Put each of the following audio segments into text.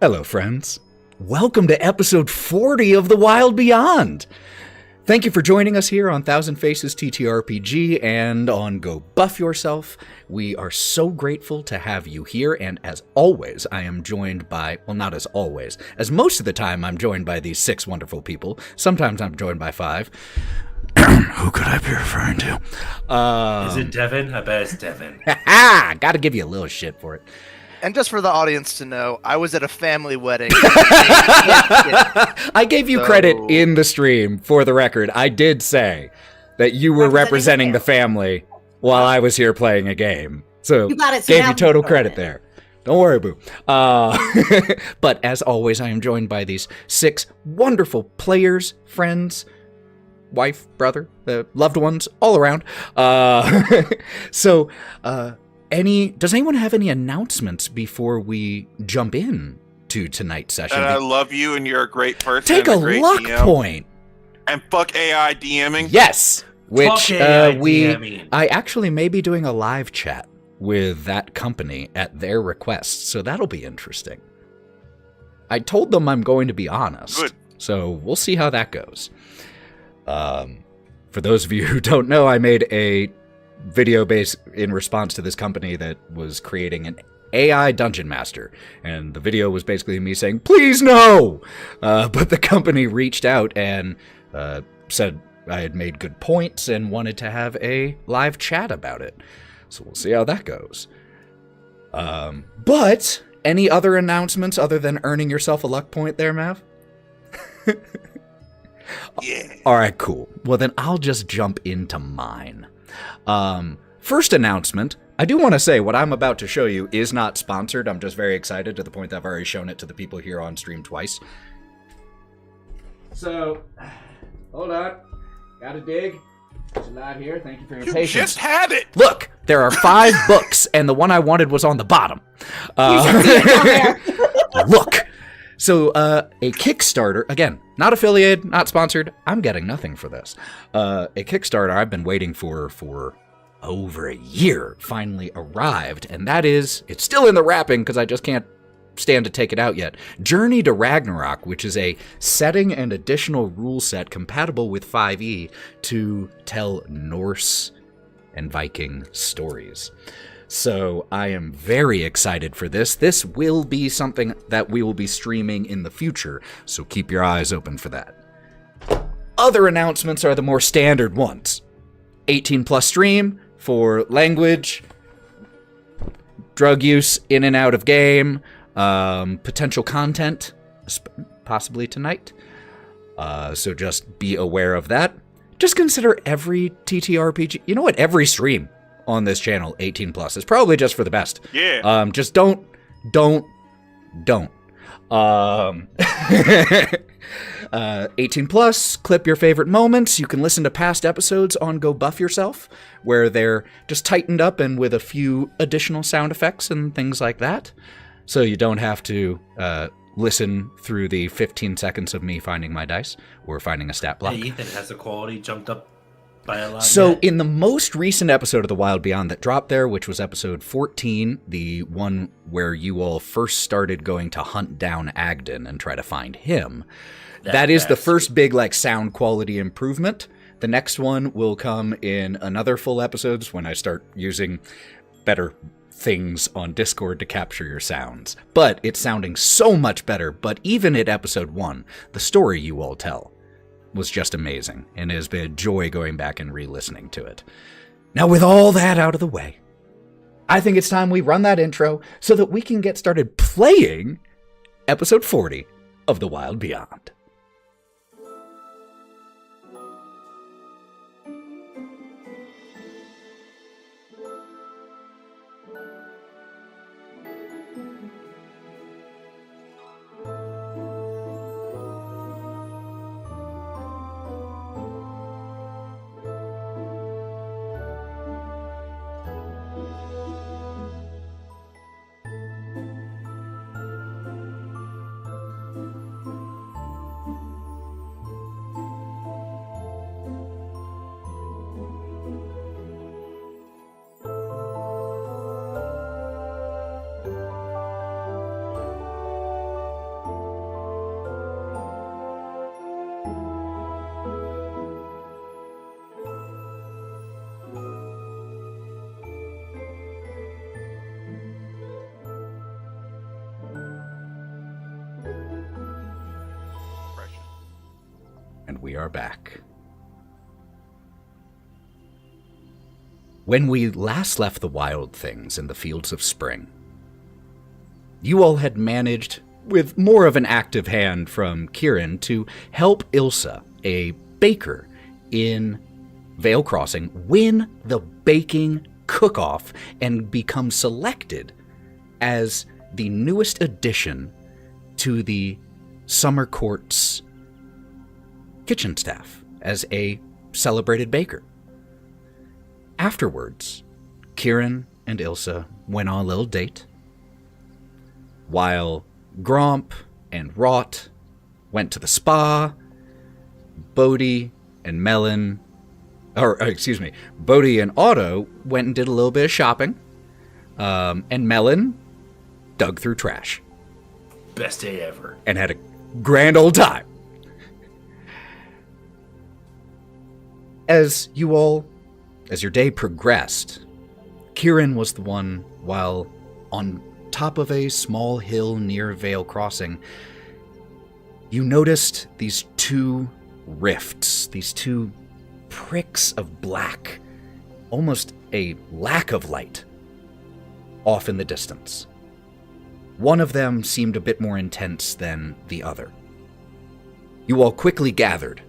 Hello, friends. Welcome to episode 40 of The Wild Beyond. Thank you for joining us here on Thousand Faces TTRPG and on Go Buff Yourself. We are so grateful to have you here, and as always, I am joined by, well, not as always, as most of the time I'm joined by these 6 wonderful people. Sometimes I'm joined by 5. Who could I be referring to? Is it Devon? I bet it's Devon. Gotta give you a little shit for it. And just for the audience to know, I was at a family wedding. I gave you credit in the stream, for the record. I did say that you were representing the family while I was here playing a game. So, you got it, gave you total credit there. Don't worry, boo. But as always, I am joined by these 6 wonderful players, friends, wife, brother, loved ones, all around. Does anyone have any announcements before we jump in to tonight's session? And I love you, and you're a great person. Take a great luck DM. point. And fuck AI DMing. Yes, which DMing. I actually may be doing a live chat with that company at their request, so that'll be interesting. I told them I'm going to be honest, Good. So we'll see how that goes. For those of you who don't know, I made a video based in response to this company that was creating an AI dungeon master, and the video was basically me saying, please no! But the company reached out and said I had made good points and wanted to have a live chat about it. So we'll see how that goes. But any other announcements other than earning yourself a luck point there, Mav? Yeah. Alright, cool. Well, then I'll just jump into mine. First announcement, I do want to say what I'm about to show you is not sponsored. I'm just very excited to the point that I've already shown it to the people here on stream twice. So, hold on. Gotta dig. There's a lot here. Thank you for your patience. You just had it. Look, there are 5 books, and the one I wanted was on the bottom. Look. So, a Kickstarter, again, not affiliated, not sponsored, I'm getting nothing for this. A Kickstarter I've been waiting for over a year finally arrived, and that is, it's still in the wrapping because I just can't stand to take it out yet. Journey to Ragnarok, which is a setting and additional rule set compatible with 5e to tell Norse and Viking stories. So I am very excited for this. This will be something that we will be streaming in the future, so keep your eyes open for that. Other announcements are the more standard ones. 18 plus stream for language, drug use in and out of game, potential content, possibly tonight. So just be aware of that. Just consider every TTRPG, you know what, every stream on this channel, 18 plus. It's probably just for the best. Yeah. Just don't. 18 plus, clip your favorite moments. You can listen to past episodes on Go Buff Yourself, where they're just tightened up and with a few additional sound effects and things like that. So you don't have to listen through the 15 seconds of me finding my dice or finding a stat block. Hey, Ethan, has the quality jumped up by a lot? So in the most recent episode of The Wild Beyond that dropped there, which was episode 14, the one where you all first started going to hunt down Agden and try to find him, that is the first big sound quality improvement. The next one will come in another full episodes when I start using better things on Discord to capture your sounds. But it's sounding so much better. But even at episode 1, the story you all tell was just amazing, and it has been a joy going back and re-listening to it. Now, with all that out of the way, I think it's time we run that intro so that we can get started playing episode 40 of The Wild Beyond. we are back. When we last left the wild things in the fields of spring, you all had managed, with more of an active hand from Kieren, to help Ilsa, a baker in Vale Crossing, win the baking cook-off and become selected as the newest addition to the Summer Court's kitchen staff as a celebrated baker. Afterwards, Kieren and Ilsa went on a little date, while Gromp and Wraught went to the spa. Bodie and Bodie and Otto went and did a little bit of shopping, and Melon dug through trash. Best day ever. And had a grand old time. As your day progressed, Kieren was the one, while on top of a small hill near Vale Crossing, you noticed these two rifts, these two pricks of black, almost a lack of light, off in the distance. One of them seemed a bit more intense than the other. You all quickly gathered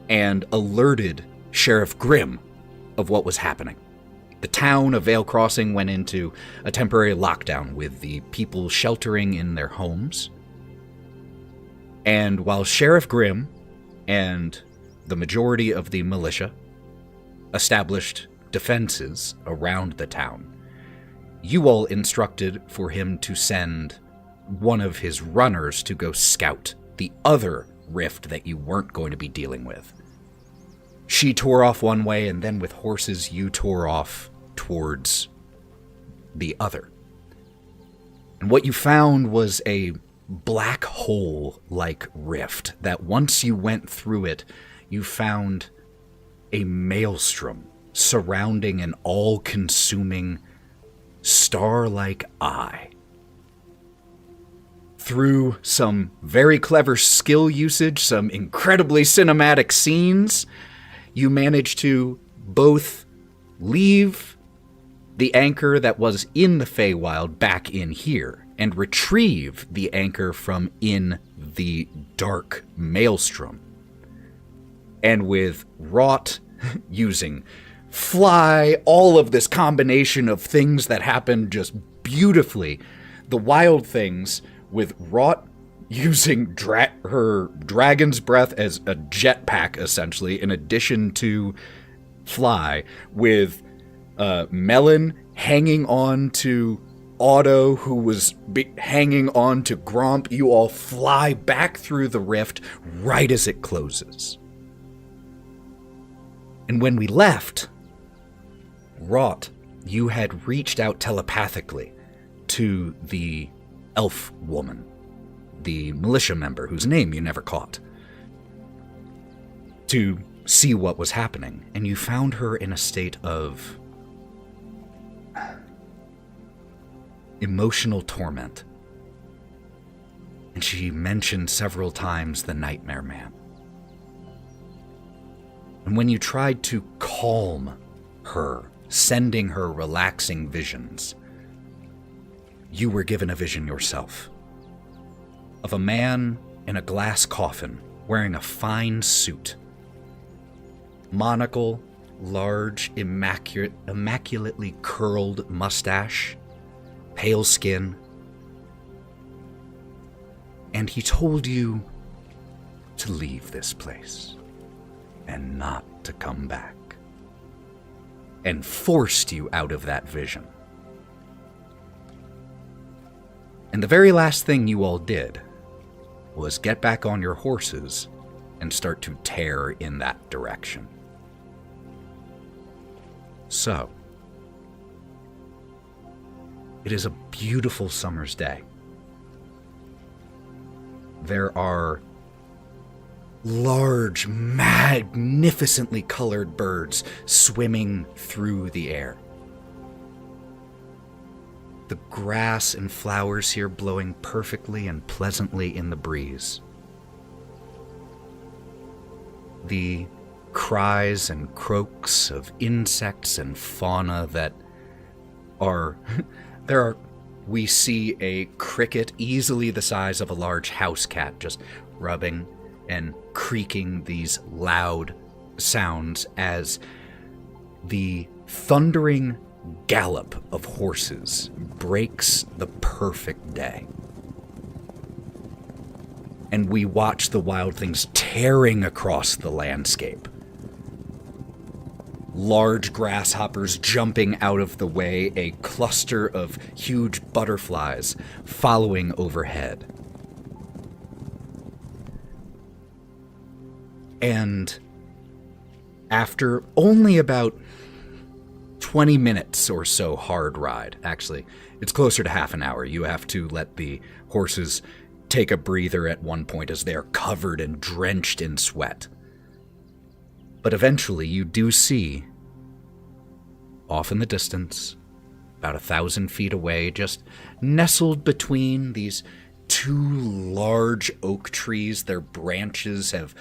and alerted Sheriff Grimm of what was happening. The town of Vale Crossing went into a temporary lockdown with the people sheltering in their homes. And while Sheriff Grimm and the majority of the militia established defenses around the town, you all instructed for him to send one of his runners to go scout the other rift that you weren't going to be dealing with. She tore off one way, and then with horses, you tore off towards the other. And what you found was a black hole-like rift that once you went through it, you found a maelstrom surrounding an all-consuming star-like eye. Through some very clever skill usage, some incredibly cinematic scenes, you managed to both leave the anchor that was in the Feywild back in here and retrieve the anchor from in the dark maelstrom. And with Wraught using fly, all of this combination of things that happened just beautifully, the wild things with Wraught using her dragon's breath as a jetpack, essentially, in addition to fly, with Melon hanging on to Otto, who was hanging on to Gromp. You all fly back through the rift right as it closes. And when we left, Wraught, you had reached out telepathically to the elf woman, the militia member whose name you never caught, to see what was happening, and you found her in a state of emotional torment. And she mentioned several times the Nightmare Man. And when you tried to calm her, sending her relaxing visions, you were given a vision yourself of a man in a glass coffin wearing a fine suit, monocle, large, immaculately curled mustache, pale skin. And he told you to leave this place and not to come back, and forced you out of that vision. And the very last thing you all did was get back on your horses and start to tear in that direction. So, it is a beautiful summer's day. There are large, magnificently colored birds swimming through the air. The grass and flowers here blowing perfectly and pleasantly in the breeze. the cries and croaks of insects and fauna that are... We see a cricket easily the size of a large house cat just rubbing and creaking these loud sounds as the thundering gallop of horses breaks the perfect day. And we watch the wild things tearing across the landscape. Large grasshoppers jumping out of the way, a cluster of huge butterflies following overhead. And after only about 20 minutes or so hard ride, actually, it's closer to half an hour. You have to let the horses take a breather at one point as they're covered and drenched in sweat. But eventually you do see, off in the distance, about 1,000 feet away, just nestled between these two large oak trees, their branches have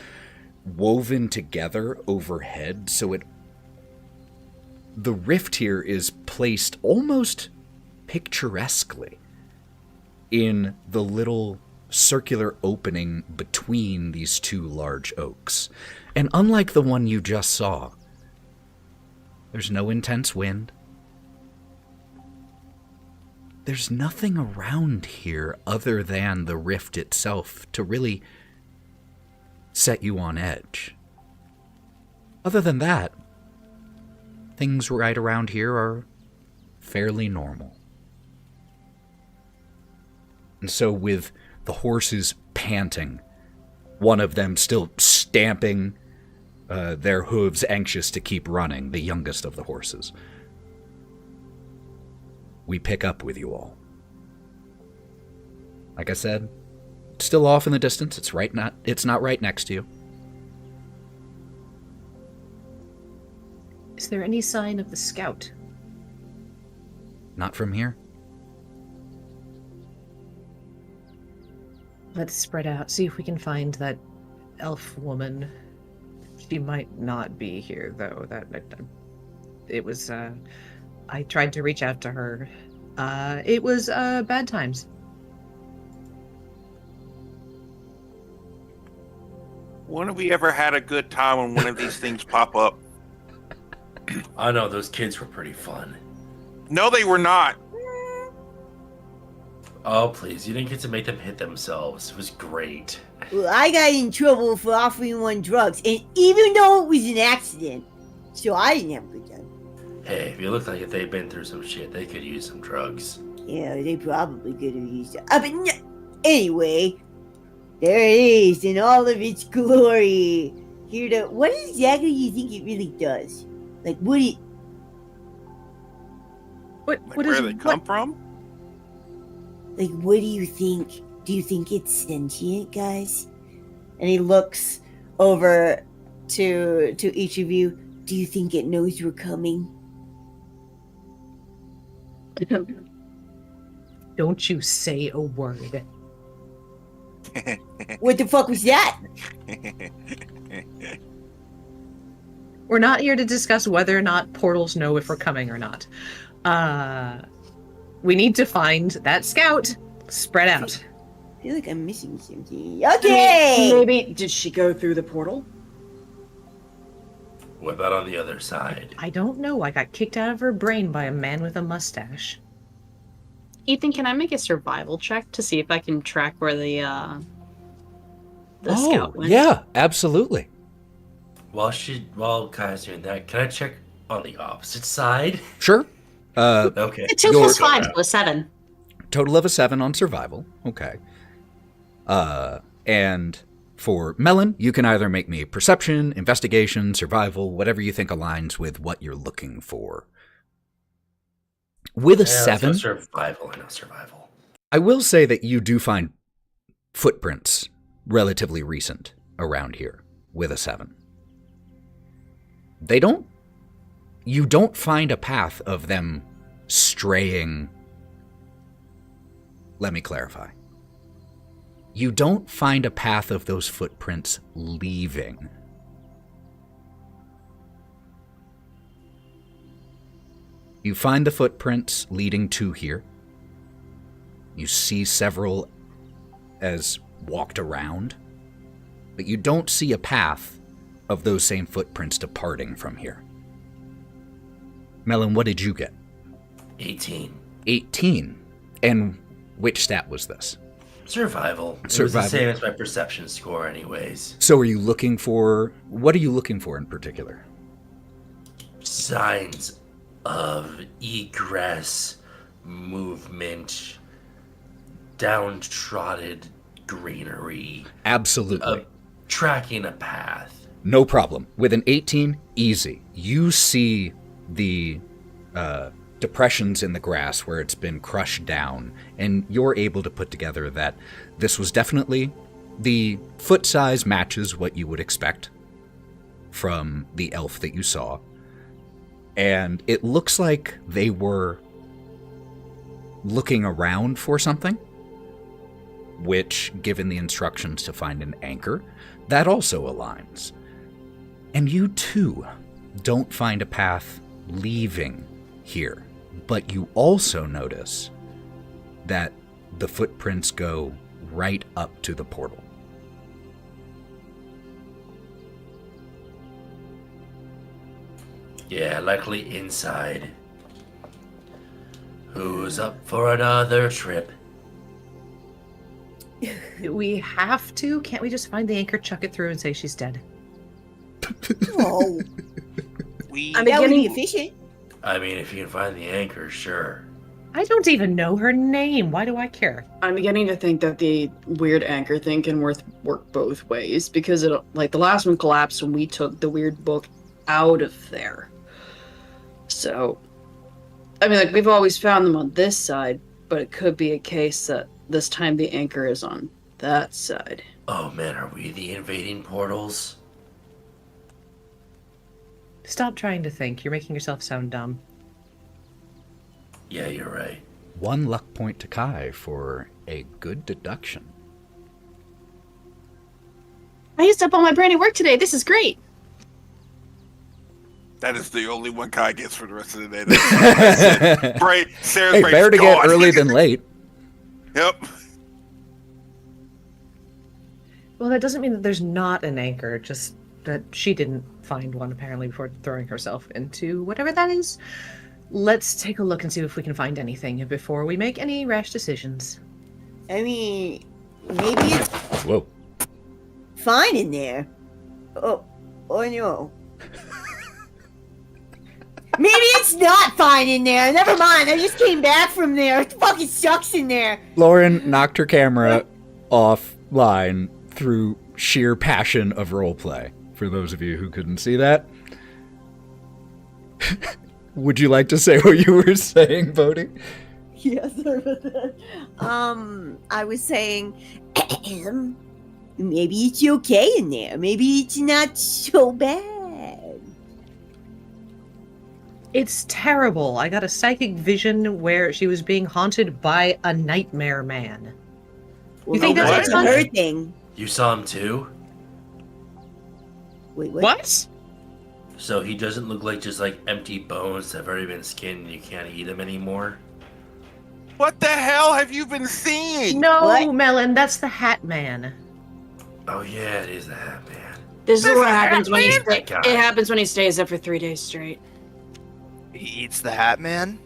woven together overhead, so the rift here is placed almost picturesquely in the little circular opening between these two large oaks. And unlike the one you just saw, there's no intense wind. There's nothing around here other than the rift itself to really set you on edge. Other than that, things right around here are fairly normal. And so with the horses panting, one of them still stamping their hooves, anxious to keep running, the youngest of the horses, we pick up with you all. Like I said, still off in the distance. It's not right next to you. Is there any sign of the scout? Not from here. Let's spread out, see if we can find that elf woman. She might not be here, though. It was, I tried to reach out to her. It was, bad times. When have we ever had a good time when one of these things pop up? I know, those kids were pretty fun. No, they were not. Oh, please, you didn't get to make them hit themselves. It was great. Well, I got in trouble for offering one drugs, and even though it was an accident, so I didn't have a good time. Hey, if you look like if they've been through some shit, they could use some drugs. Yeah, they probably could have used it. But anyway, there it is in all of its glory. What exactly do you think it really does? Like, What Like what where is they come from? Like, what do you think? Do you think it's sentient, guys? And he looks over to each of you. Do you think it knows we're coming? Don't you say a word. What the fuck was that? We're not here to discuss whether or not portals know if we're coming or not. We need to find that scout. Spread out. I feel like I'm missing something. Okay! Maybe, did she go through the portal? What about on the other side? I don't know. I got kicked out of her brain by a man with a mustache. Ethan, can I make a survival check to see if I can track where the scout went? Yeah, absolutely. While Kai's doing that, can I check on the opposite side? Sure. Okay. 2 plus 5, so a 7. Total of a 7 on survival. Okay. And for Melon, you can either make me perception, investigation, survival, whatever you think aligns with what you're looking for. With a 7, Survival. I know survival. I will say that you do find footprints relatively recent around here with a 7. You don't find a path of them straying. Let me clarify. You don't find a path of those footprints leaving You find the footprints leading to here. You see several as walked around, but you don't see a path of those same footprints departing from here. Melon, what did you get? 18. 18. And which stat was this? Survival. It was Survival. the same as my perception score anyways. So are you looking for... What are you looking for in particular? Signs of egress, movement, downtrodden greenery. Absolutely. Tracking a path. No problem. With an 18, easy. You see the depressions in the grass where it's been crushed down, and you're able to put together that this was definitely... The foot size matches what you would expect from the elf that you saw. And it looks like they were looking around for something, which, given the instructions to find an anchor, that also aligns. And you, too, don't find a path leaving here, but you also notice that the footprints go right up to the portal. Yeah, likely inside. Who's up for another trip? We have to? Can't we just find the anchor, chuck it through, and say she's dead? Oh, We I'm that would be beginning. efficient. I mean, if you can find the anchor, sure. I don't even know her name. Why do I care? I'm beginning to think that the weird anchor thing can work both ways because it, like, the last one collapsed when we took the weird book out of there. So, I mean, like, we've always found them on this side, but it could be a case that this time the anchor is on that side. Oh man, are we the invading portals? Stop trying to think. You're making yourself sound dumb. Yeah, you're right. 1 luck point to Kai for a good deduction. I used up all my brand new work today. This is great. That is the only one Kai gets for the rest of the day. That's it. Right, Sarah's Hey, brain's better to get gone. early than late. Yep. Well, that doesn't mean that there's not an anchor, just that she didn't find one apparently before throwing herself into whatever that is. Let's take a look and see if we can find anything before we make any rash decisions. I mean, maybe it's Whoa. fine in there. Oh no. Maybe it's not fine in there. Never mind. I just came back from there. It fucking sucks in there. Lauren knocked her camera offline through sheer passion of roleplay. For those of you who couldn't see that. Would you like to say what you were saying, Bodie? Yeah, sorry about that. I was saying, maybe it's okay in there. Maybe it's not so bad. It's terrible. I got a psychic vision where she was being haunted by a nightmare man. Well, You think no, that's a fun? her thing? You saw him too? Wait, what? What? So he doesn't look like just like empty bones that have already been skinned and you can't eat them anymore? What the hell have you been seeing? No, What? Melon, that's the Hat Man. Oh yeah, it is the Hat Man. This is There's what a happens when he hat man. it happens when he stays there for 3 days straight. He eats the Hat Man.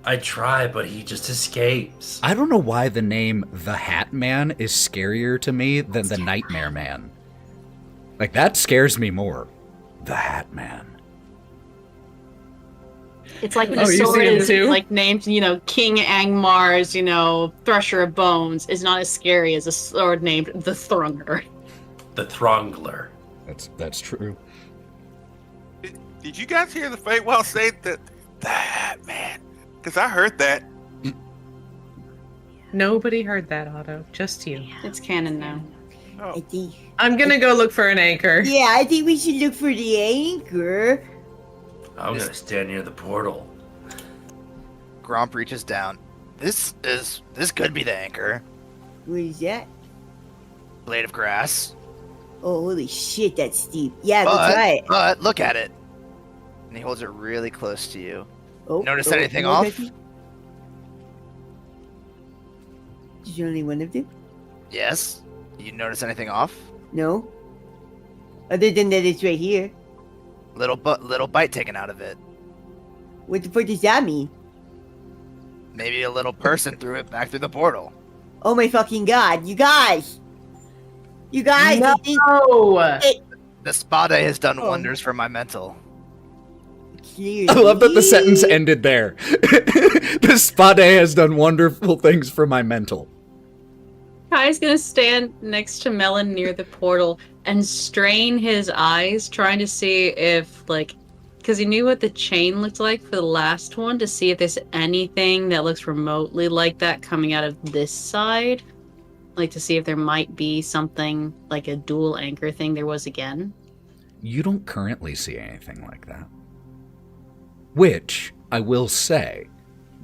I try, but he just escapes. I don't know why the name The Hat Man is scarier to me than the Nightmare Man. Like, that scares me more. The Hat Man. It's like when Oh, a you sword see him is too? like named, King Angmar's, Thresher of Bones is not as scary as a sword named the Thrunger. The Throngler. That's true. Did you guys hear the Feywild say that the Hat Man? Because I heard that. Nobody heard that, Otto. Just you. It's canon now. Oh. I think. I'm gonna go look for an anchor. Yeah, I think we should look for the anchor. I'm gonna stand near the portal. Gromp reaches down. This could be the anchor. What is that? Blade of grass. Oh, holy shit, that's steep. Yeah, that's right. But look at it. And he holds it really close to you. Oh, Notice oh, anything no, off? Becky? Did you only one of them? Yes. You notice anything off? No. Other than that, it's right here. Little bite taken out of it. What the fuck does that mean? Maybe a little person threw it back through the portal. Oh my fucking god, you guys! You guys, No. I think The spada has done Oh. wonders for my mental. clearly... I love that the sentence ended there. The spada has done wonderful things for my mental. Kai's gonna stand next to Melon near the portal and strain his eyes, trying to see if, like, because he knew what the chain looked like for the last one, to see if there's anything that looks remotely like that coming out of this side. Like, to see if there might be something like a dual anchor thing there was again. You don't currently see anything like that. Which, I will say,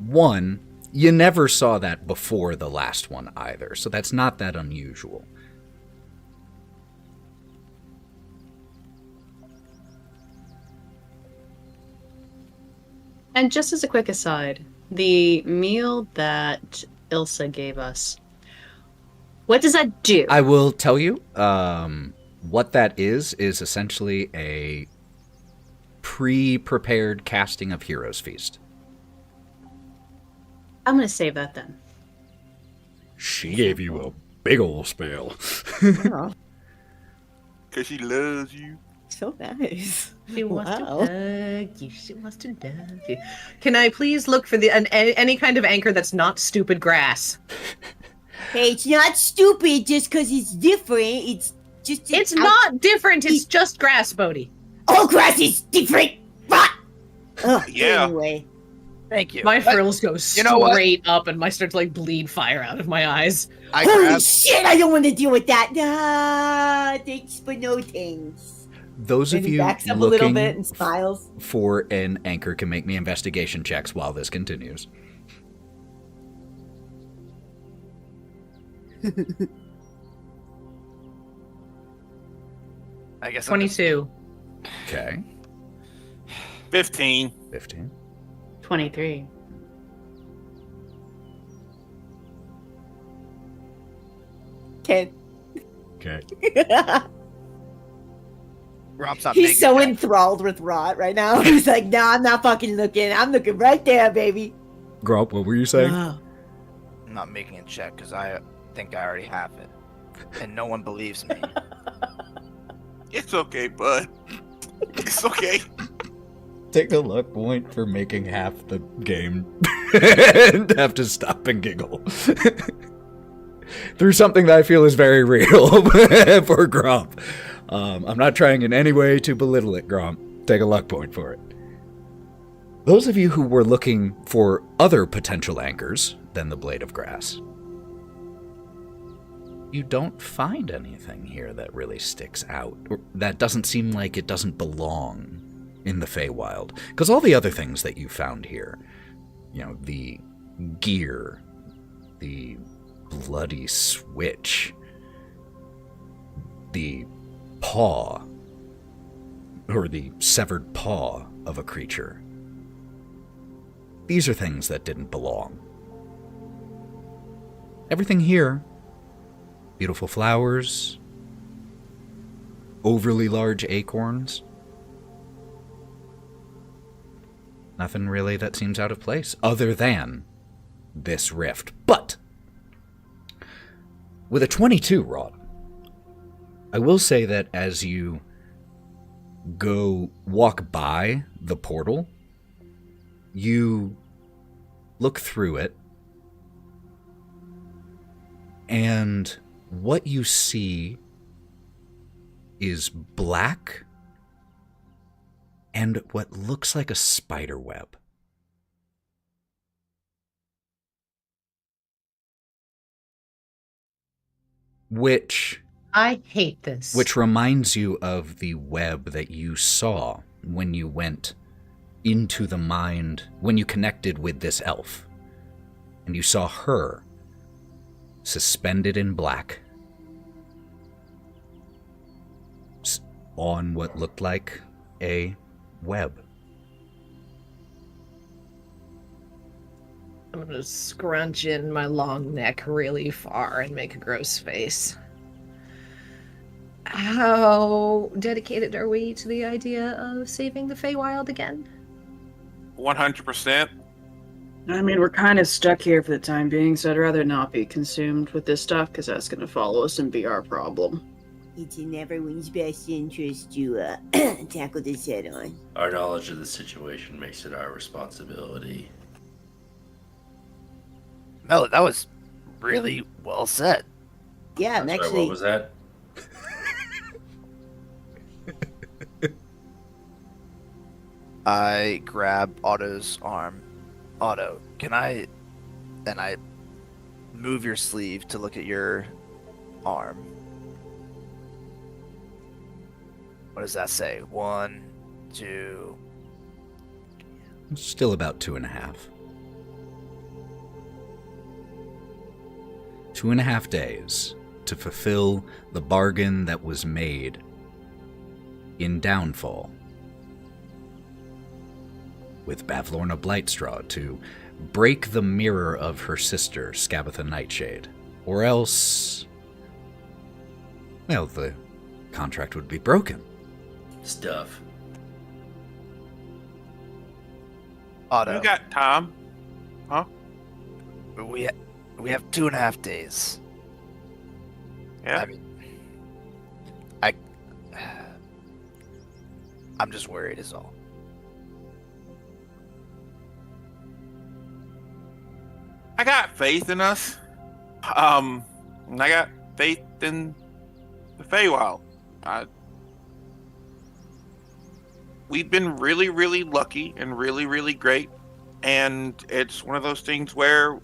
one, you never saw that before the last one either, so that's not that unusual. And just as a quick aside, the meal that Ilsa gave us, what does that do? I will tell you, what that is essentially a pre-prepared casting of Heroes Feast. I'm gonna save that then. She gave you a big ol' spell. Oh, Cause she loves you. so nice. She wants Wow. to hug you. She wants to love you. Can I please look for any kind of anchor that's not stupid grass? Hey, it's not stupid just because it's different. It's just... It's not different. It's just grass, Bodie. All grass is different! Fuck! Ugh, Yeah. Anyway. Thank you. My But frills go you know what? straight up, and I start to like bleed fire out of my eyes. I Holy grabbed, shit, I don't want to deal with that. Ah, thanks for no thanks. Those And of he you backs up a little looking bit and smiles. for an anchor can make me investigation checks while this continues. I guess I'm 22. Okay, 15. 15. 23. Okay. Okay. Gromp's not He's making so that. enthralled with Wraught right now. He's like, nah, I'm not fucking looking. I'm looking right there, baby. Gromp, what were you saying? Oh. I'm not making a check because I think I already have it. And no one believes me. It's okay, bud. It's okay. Take a luck point for making half the game and have to stop and giggle. Through something that I feel is very real for Gromp. I'm not trying in any way to belittle it, Gromp. Take a luck point for it. Those of you who were looking for other potential anchors than the blade of grass, you don't find anything here that really sticks out, or that doesn't seem like it doesn't belong in the Feywild. Because all the other things that you found here, you know, the gear, the bloody switch, the paw, or the severed paw of a creature, these are things that didn't belong. Everything here, beautiful flowers, overly large acorns, nothing really that seems out of place other than this rift. But with a 22, Wraught, I will say that as you walk by the portal, you look through it, and what you see is black and what looks like a spider web. Which I hate this. reminds you of the web that you saw when you went into the mind, when you connected with this elf. And you saw her suspended in black on what looked like a web I'm gonna scrunch in my long neck really far and make a gross face. How dedicated are we to the idea of saving the Feywild again? 100%. I mean, we're kind of stuck here for the time being, so I'd rather not be consumed with this stuff, because that's going to follow us and be our problem. It's in everyone's best interest to tackle this head on. Our knowledge of the situation makes it our responsibility. Melon, that was really well said. Yeah, I'm Sorry, actually. what was that? I grab Otto's arm. Otto, can I... And I move your sleeve to look at your arm. What does that say? 1, 2... Still about 2.5. 2.5 days to fulfill the bargain that was made in Downfall with Bavlorna Blightstraw to break the mirror of her sister, Scabatha Nightshade. Or else, well, the contract would be broken. Stuff. Otto, You got time. we have 2.5 days. Yeah. I mean, I'm just worried is all. I got faith in us. And I got faith in the Feywild. We've been really, really lucky and really, really great. And it's one of those things where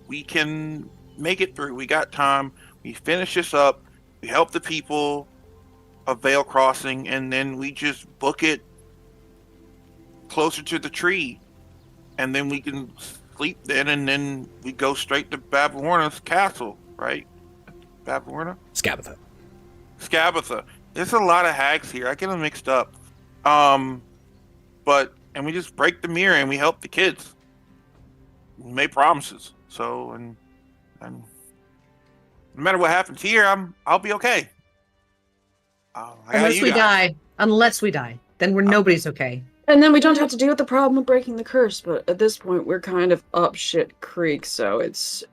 we can make it through. We got time. We finish this up. We help the people of Vale Crossing, and then we just book it closer to the tree. And then we can sleep then, and then we go straight to Bavlorna's castle, right? Bavlorna? Scabatha. Scabatha. There's a lot of hags here. I get them mixed up. And we just break the mirror and we help the kids. We make promises. So, and no matter what happens here, I'll be okay. Unless we die. Unless we die. Then nobody's okay. And then we don't have to deal with the problem of breaking the curse, but at this point, we're kind of up shit creek, so it's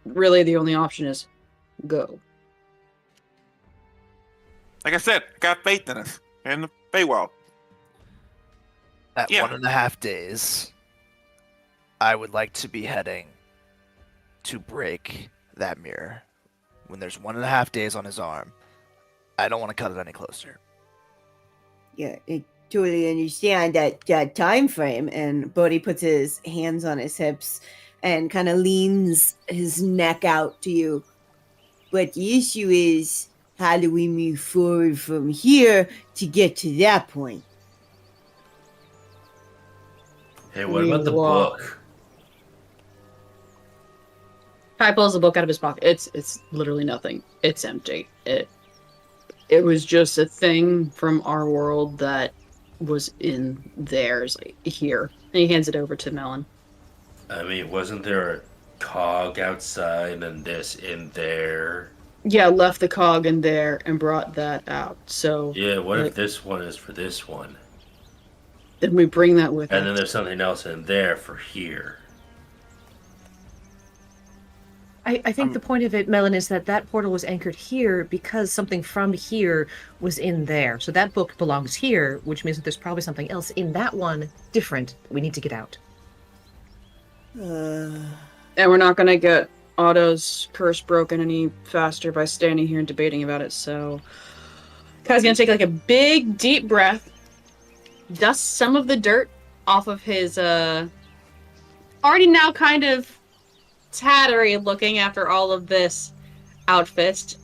really the only option is go. Like I said, I got faith in us and the Feywild. At Yeah. 1.5 days, I would like to be heading to break that mirror. When there's 1.5 days on his arm, I don't want to cut it any closer. Yeah, I totally understand that time frame. And Bodie puts his hands on his hips and kind of leans his neck out to you. But the issue is, how do we move forward from here to get to that point? Hey, what about the book? Kai pulls the book out of his pocket. It's literally nothing. It's empty. It was just a thing from our world that was in theirs here. And he hands it over to Melon. I mean, wasn't there a cog outside and this in there? Yeah, left the cog in there and brought that out. So Yeah, what if this one is for this one? then we bring that with And us. then there's something else in there for here. I think the point of it, Melon, is that portal was anchored here because something from here was in there. So that book belongs here, which means that there's probably something else in that one different that we need to get out. And we're not going to get Otto's curse broken any faster by standing here and debating about it. So Kai's going to take like a big, deep breath, dust some of the dirt off of his already now kind of tattery looking after all of this outfit,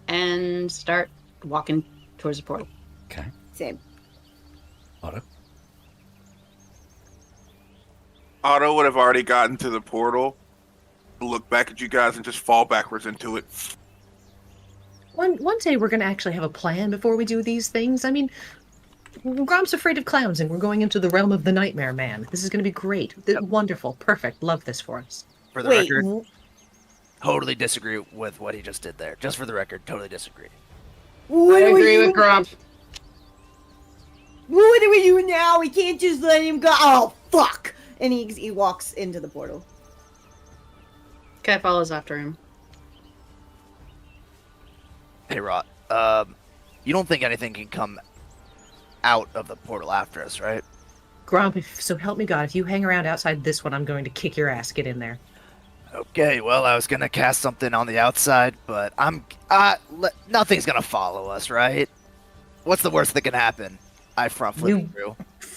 and start walking towards the portal. Okay. Same. Otto? Otto would have already gotten to the portal, look back at you guys, and just fall backwards into it. One day we're going to actually have a plan before we do these things. I mean, Gromp's afraid of clowns, and we're going into the realm of the Nightmare Man. This is going to be great. Wonderful. Perfect. Love this for us. For the Wait, record, totally disagree with what he just did there. Just for the record, totally disagree. what I do we agree do? with Gromp. What do we do now? We can't just let him go. Oh, fuck! And he walks into the portal. Kai follows after him. Hey, Wraught. You don't think anything can come out of the portal after us, right? Gromp, so help me God, if you hang around outside this one, I'm going to kick your ass. Get in there. Okay, well, I was gonna cast something on the outside, but nothing's gonna follow us, right? What's the worst that can happen? I front flip through.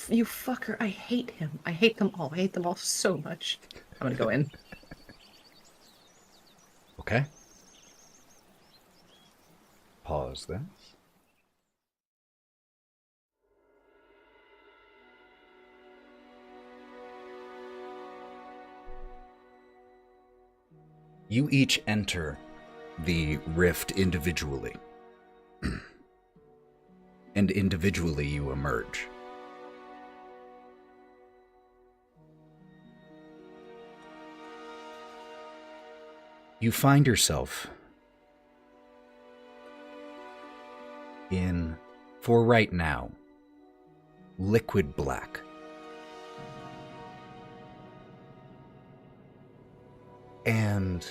You fucker. I hate him. I hate them all. I hate them all so much. I'm going to go in. Okay. Pause this. You each enter the rift individually. And individually you emerge. You find yourself in, for right now, liquid black. And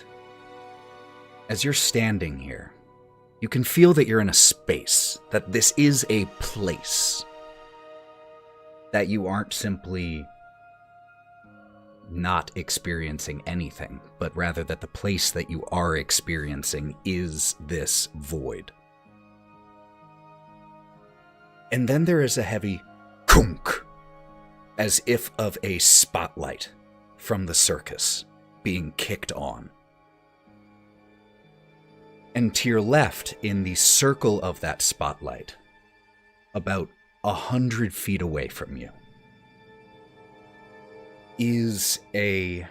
as you're standing here, you can feel that you're in a space, that this is a place, that you aren't simply not experiencing anything, but rather that the place that you are experiencing is this void. And then there is a heavy kunk, as if of a spotlight from the circus being kicked on. And to your left, in the circle of that spotlight, about 100 feet away from you, is a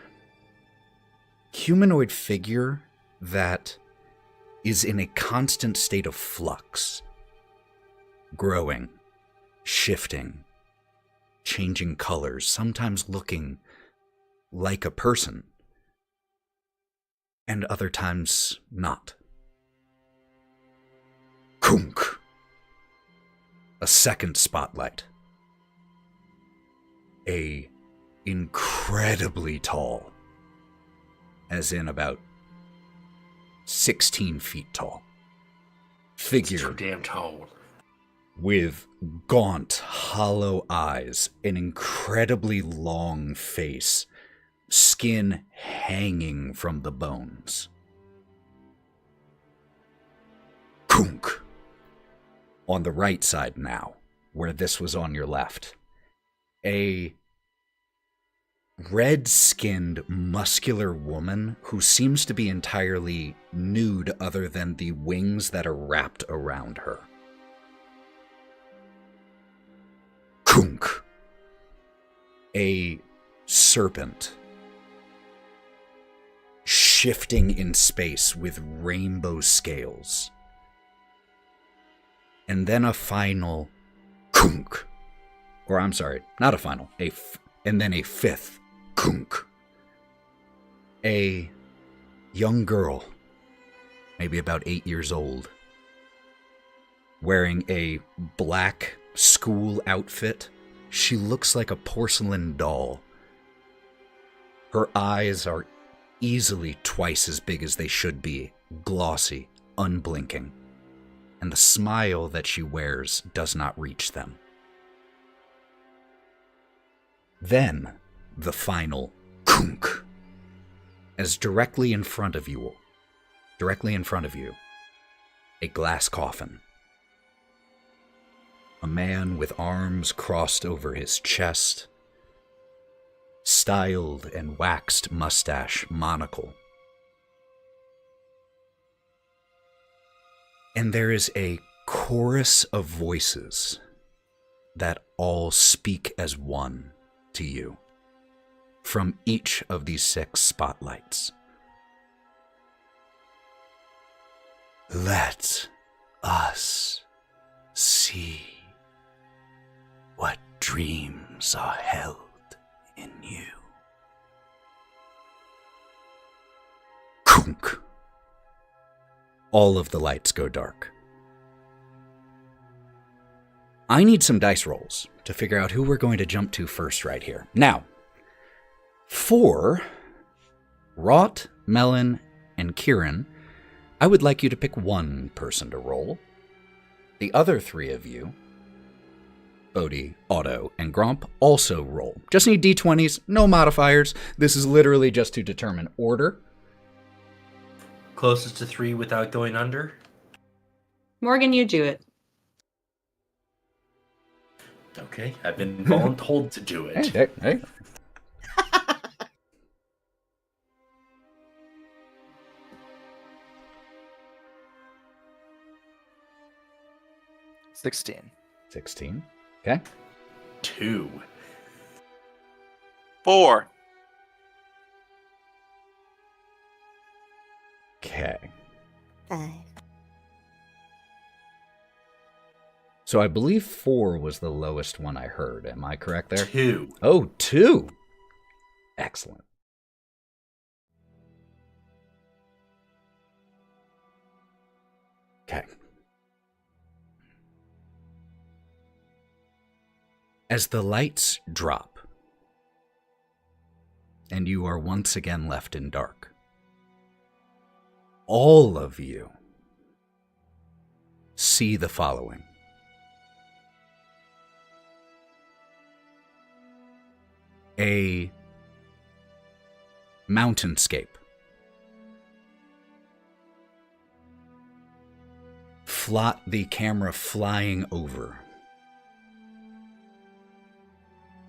humanoid figure that is in a constant state of flux, growing, shifting, changing colors, sometimes looking like a person, and other times not. Kunk. A second spotlight. A incredibly tall, as in about 16 feet tall, figure. So damn tall. With gaunt, hollow eyes, an incredibly long face, skin hanging from the bones. Kunk. On the right side now, where this was on your left, a red-skinned, muscular woman who seems to be entirely nude other than the wings that are wrapped around her. Kunk. A serpent shifting in space with rainbow scales. And then a final kunk. Or I'm sorry, not a final, and then a fifth kunk. A young girl, maybe about 8 years old, wearing a black school outfit. She looks like a porcelain doll. Her eyes are easily twice as big as they should be, glossy, unblinking, and the smile that she wears does not reach them. Then, the final kunk, as directly in front of you, a glass coffin. A man with arms crossed over his chest, styled and waxed mustache, monocle. And there is a chorus of voices that all speak as one to you from each of these 6 spotlights. Let us see. dreams are held in you. Kunk. All of the lights go dark. I need some dice rolls to figure out who we're going to jump to first right here. Now, for Wraught, Melon, and Kieren, I would like you to pick one person to roll. The other three of you, Bodie, Otto, and Gromp, also roll. Just need d20s, no modifiers. This is literally just to determine order. Closest to 3 without going under? Morgan, you do it. Okay, I've been voluntold to do it. Hey. 16. 16. Okay. 2. 4. Okay. 5. So I believe 4 was the lowest one I heard. Am I correct there? 2. Oh, 2. Excellent. Okay. As the lights drop, and you are once again left in dark, all of you see the following. A mountainscape. The camera flying over.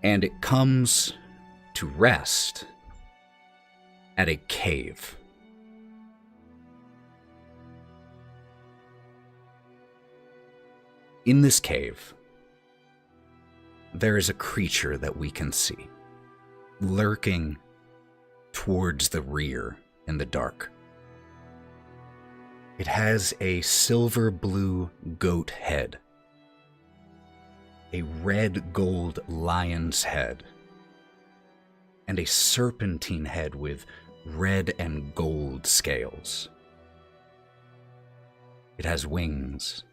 And it comes to rest at a cave. In this cave, there is a creature that we can see, lurking towards the rear in the dark. It has a silver-blue goat head, a red-gold lion's head, and a serpentine head with red and gold scales. It has wings.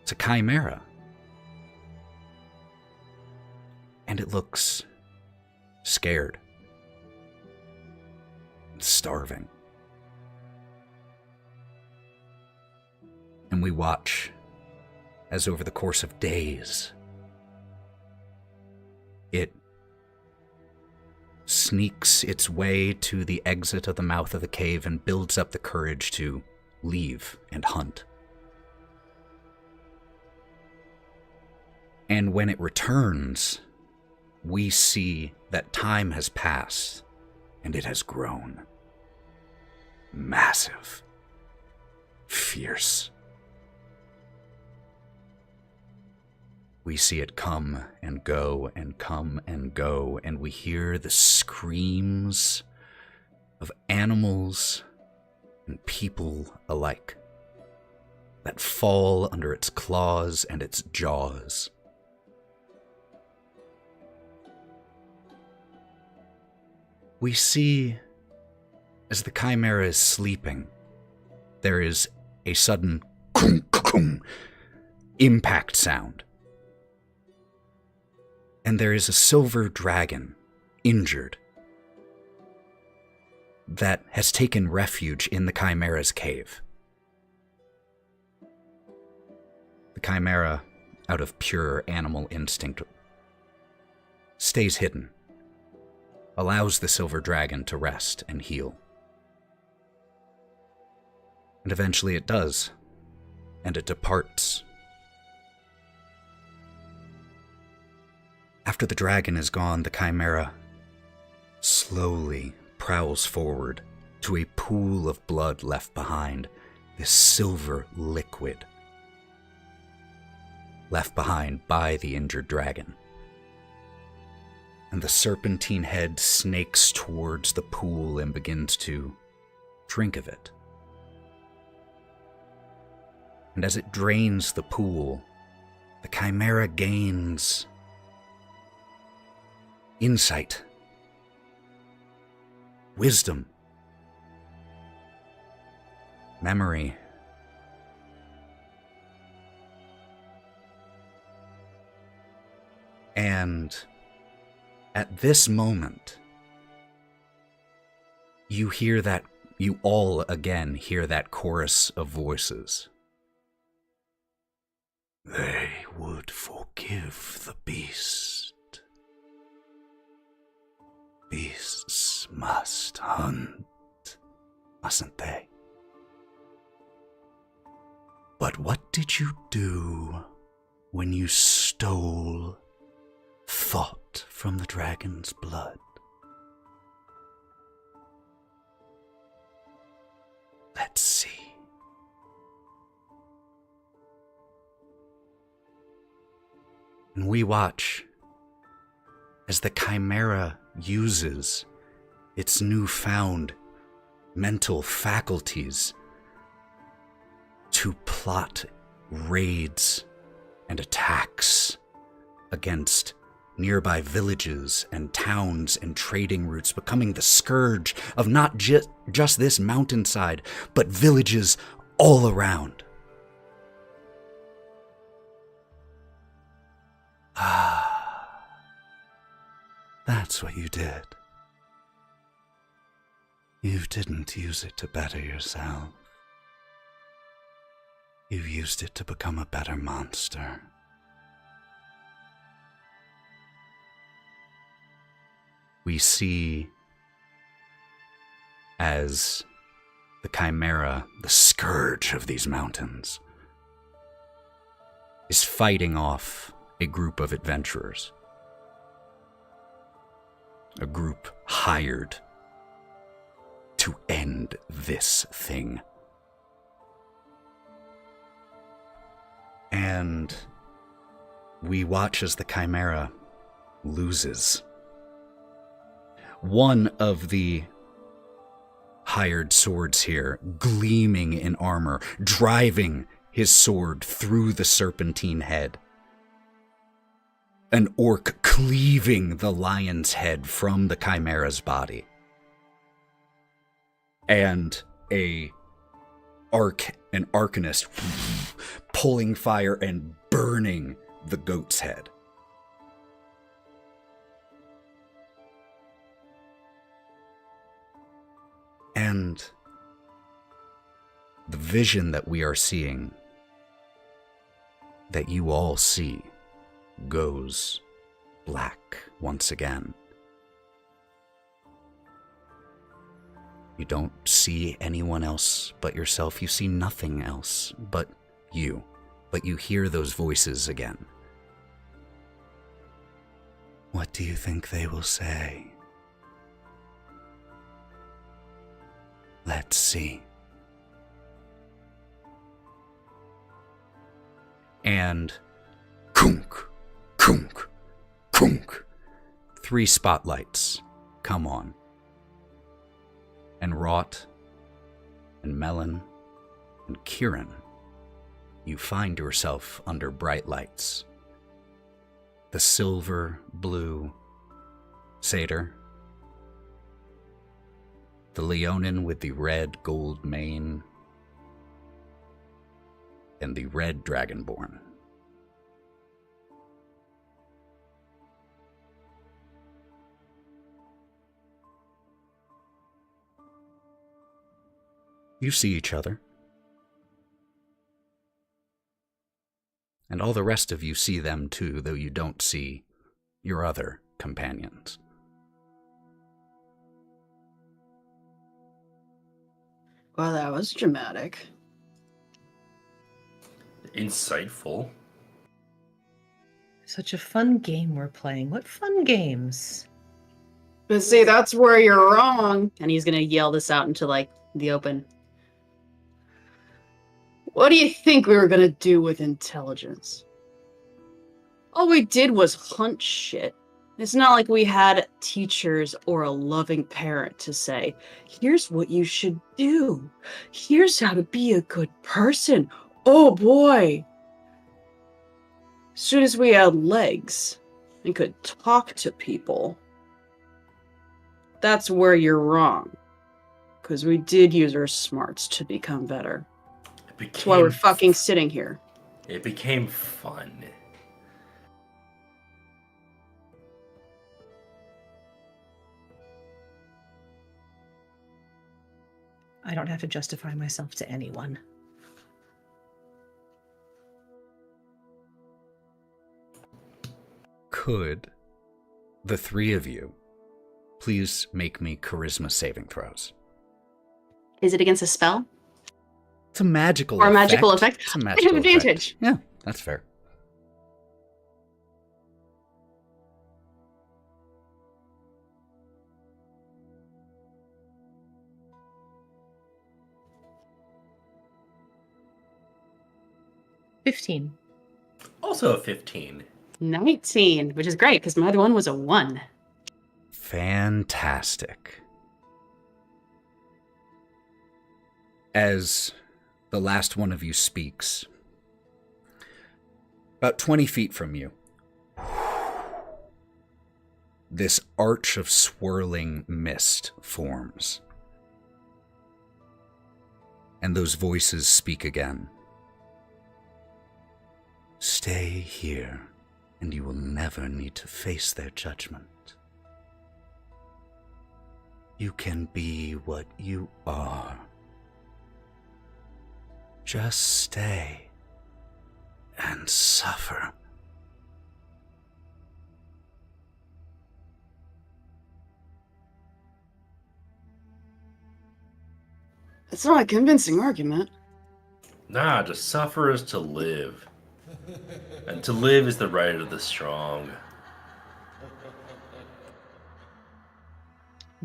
It's a chimera. And it looks scared, starving. And we watch as over the course of days, it sneaks its way to the exit of the mouth of the cave and builds up the courage to leave and hunt. And when it returns, we see that time has passed and it has grown. Massive. Fierce. We see it come and go and come and go, and we hear the screams of animals and people alike that fall under its claws and its jaws. We see, as the chimera is sleeping, there is a sudden impact sound. And there is a silver dragon, injured, that has taken refuge in the chimera's cave. The chimera, out of pure animal instinct, stays hidden, allows the silver dragon to rest and heal. And eventually it does, and it departs. After the dragon is gone, the chimera slowly prowls forward to a pool of blood left behind, this silver liquid left behind by the injured dragon. And the serpentine head snakes towards the pool and begins to drink of it. And as it drains the pool, the chimera gains insight, wisdom, memory. And at this moment, you all again hear that chorus of voices. They would forgive the beast. Beasts must hunt, mustn't they? But what did you do when you stole thought from the dragon's blood? Let's see. And we watch as the Chimera uses its newfound mental faculties to plot raids and attacks against nearby villages and towns and trading routes, becoming the scourge of not just this mountainside, but villages all around. Ah, that's what you did. You didn't use it to better yourself. You used it to become a better monster. We see as the Chimera, the scourge of these mountains, is fighting off a group of adventurers. A group hired to end this thing. And we watch as the Chimera loses. One of the hired swords here, gleaming in armor, driving his sword through the serpentine head. An orc cleaving the lion's head from the Chimera's body. And an arcanist pulling fire and burning the goat's head. And the vision that we are seeing, that you all see, goes black once again. You don't see anyone else but yourself. You see nothing else but you. But you hear those voices again. What do you think they will say? Let's see. And kunk, kunk, kunk. 3 spotlights come on. And Wraught, and Melon, and Kieren, you find yourself under bright lights. The silver blue satyr, the Leonin with the red gold mane, and the red dragonborn. You see each other. And all the rest of you see them too, though you don't see your other companions. Well, that was dramatic. Insightful. Such a fun game we're playing. What fun games? But see, that's where you're wrong. And he's gonna yell this out into, like, the open. What do you think we were gonna do with intelligence? All we did was hunt shit. It's not like we had teachers or a loving parent to say, here's what you should do. Here's how to be a good person. Oh boy. As soon as we had legs and could talk to people, that's where you're wrong. Because we did use our smarts to become better. That's why we're fucking sitting here. It became fun. I don't have to justify myself to anyone. Could the three of you please make me charisma saving throws? Is it against a spell? It's a magical Or a effect. magical effect? It's a I magical have effect. advantage. Yeah, that's fair. $15. Also a 15. 19, which is great because my other one was a 1. Fantastic. As the last one of you speaks, about 20 feet from you, this arch of swirling mist forms. And those voices speak again. Stay here, and you will never need to face their judgment. You can be what you are. Just stay and suffer. It's not a convincing argument. Nah, to suffer is to live. And to live is the right of the strong.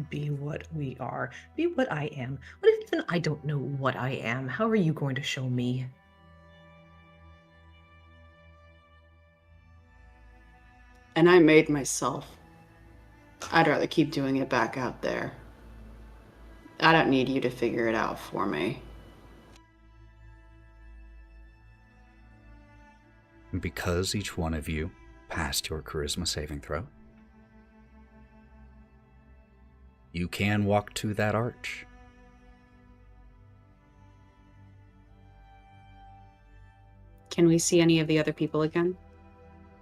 Be what we are. Be what I am. What if even I don't know what I am? How are you going to show me? And I made myself. I'd rather keep doing it back out there. I don't need you to figure it out for me. Because each one of you passed your charisma saving throw, you can walk to that arch. Can we see any of the other people again?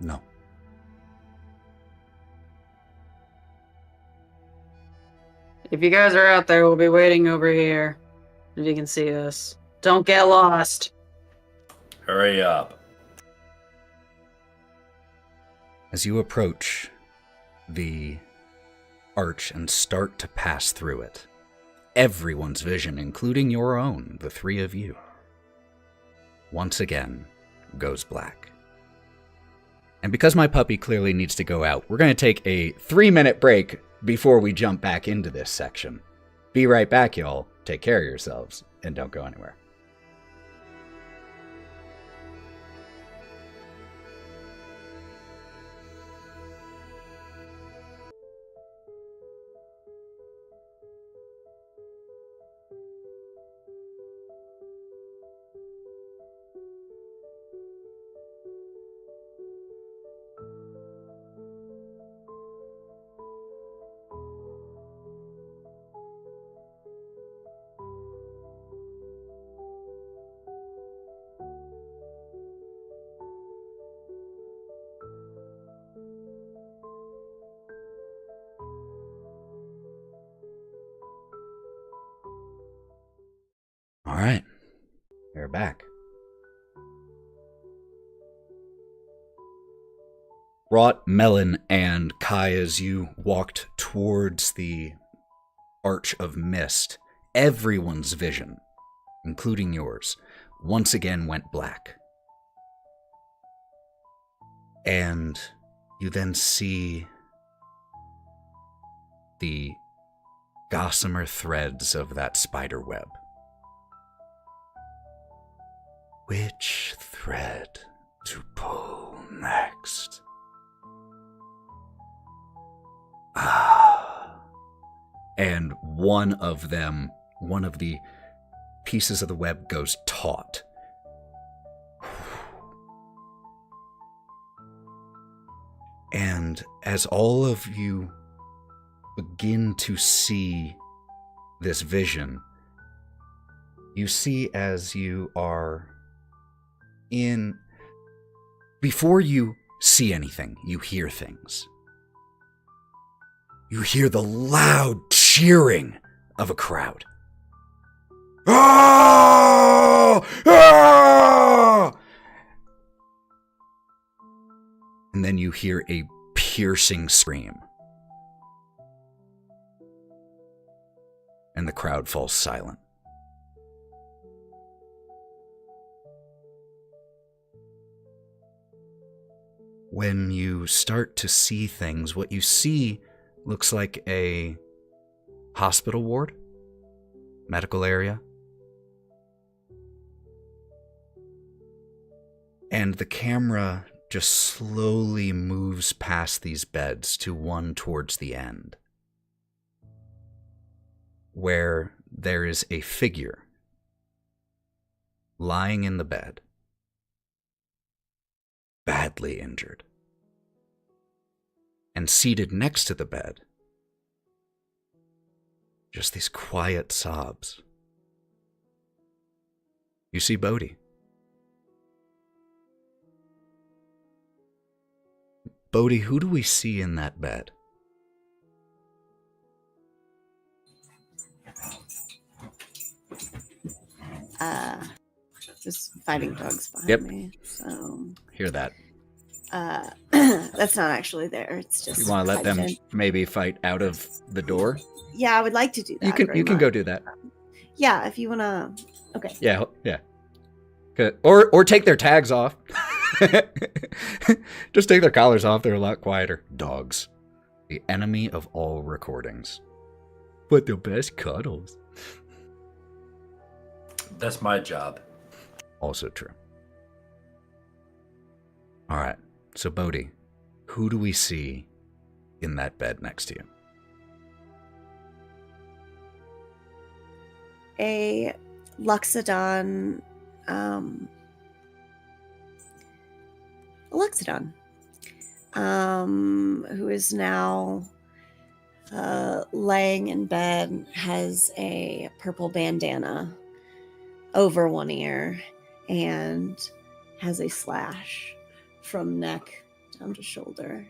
No. If you guys are out there, we'll be waiting over here. If you can see us. Don't get lost. Hurry up. As you approach the arch and start to pass through it, everyone's vision, including your own, the three of you, once again goes black. And because my puppy clearly needs to go out, we're going to take a 3-minute break before we jump back into this section. Be right back, y'all. Take care of yourselves and don't go anywhere. All right, we're back. Wraught, Melon, and Kai, as you walked towards the arch of mist, everyone's vision, including yours, once again went black. And you then see the gossamer threads of that spider web. Which thread to pull next? And one of them, one of the pieces of the web goes taut. And as all of you begin to see this vision, you see as you are in... Before you see anything, you hear things. You hear the loud cheering of a crowd. Ah! Ah! And then you hear a piercing scream. And the crowd falls silent. When you start to see things, what you see looks like a hospital ward, medical area. And the camera just slowly moves past these beds to one towards the end, where there is a figure lying in the bed, badly injured. And seated next to the bed, just these quiet sobs. You see Bodie. Bodie, who do we see in that bed? Just fighting dogs behind Yep. me. So Hear that. that's not actually there. It's just You want to let them pigeon. maybe fight out of the door? Yeah, I would like to do that. You can go do that. Yeah, if you wanna. Okay. Yeah. Or take their tags off. Just take their collars off. They're a lot quieter. Dogs, the enemy of all recordings, but the best cuddles. That's my job. Also true. All right. So Bodie, who do we see in that bed next to you? A Luxodon. Who is now laying in bed, has a purple bandana over one ear and has a slash from neck down to shoulder.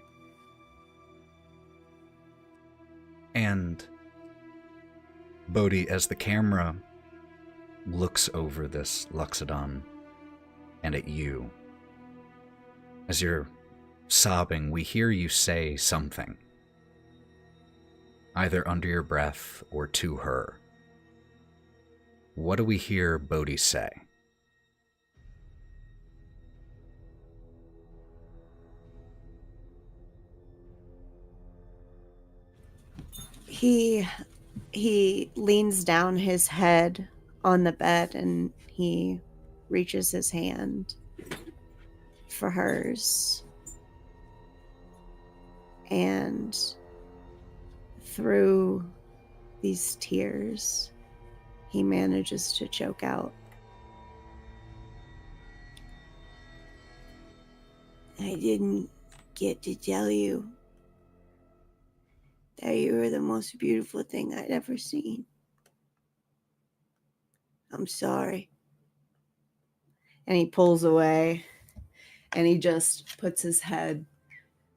And Bodie, as the camera looks over this Luxodon and at you, as you're sobbing, we hear you say something, either under your breath or to her. What do we hear Bodie say? He leans down his head on the bed and he reaches his hand for hers. And through these tears, he manages to choke out, "I didn't get to tell you that you were the most beautiful thing I'd ever seen. I'm sorry." And he pulls away and he just puts his head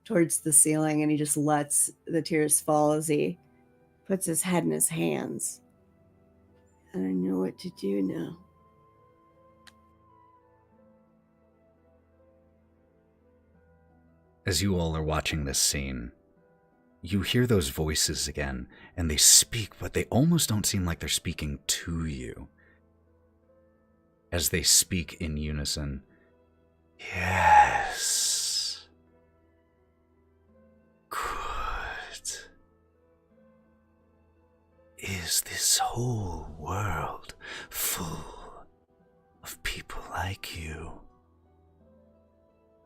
towards the ceiling and he just lets the tears fall as he puts his head in his hands. "I don't know what to do now." As you all are watching this scene, you hear those voices again, and they speak, but they almost don't seem like they're speaking to you. As they speak in unison, "Yes. Good. Is this whole world full of people like you,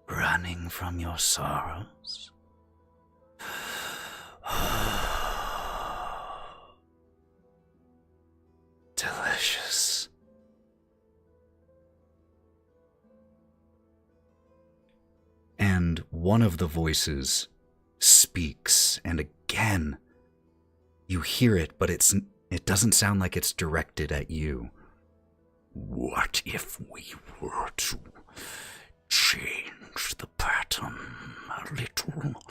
running from your sorrows? Delicious." And one of the voices speaks, and again, You hear it, but it doesn't sound like it's directed at you. What if we were to change the pattern a little?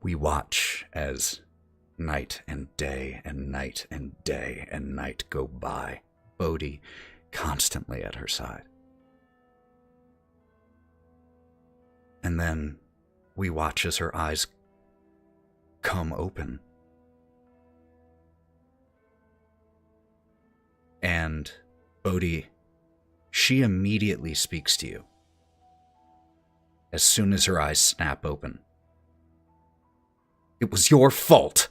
We watch as night and day and night and day and night go by, Bodie constantly at her side. And then we watch as her eyes come open. And Bodie, she immediately speaks to you. As soon as her eyes snap open. It was your fault.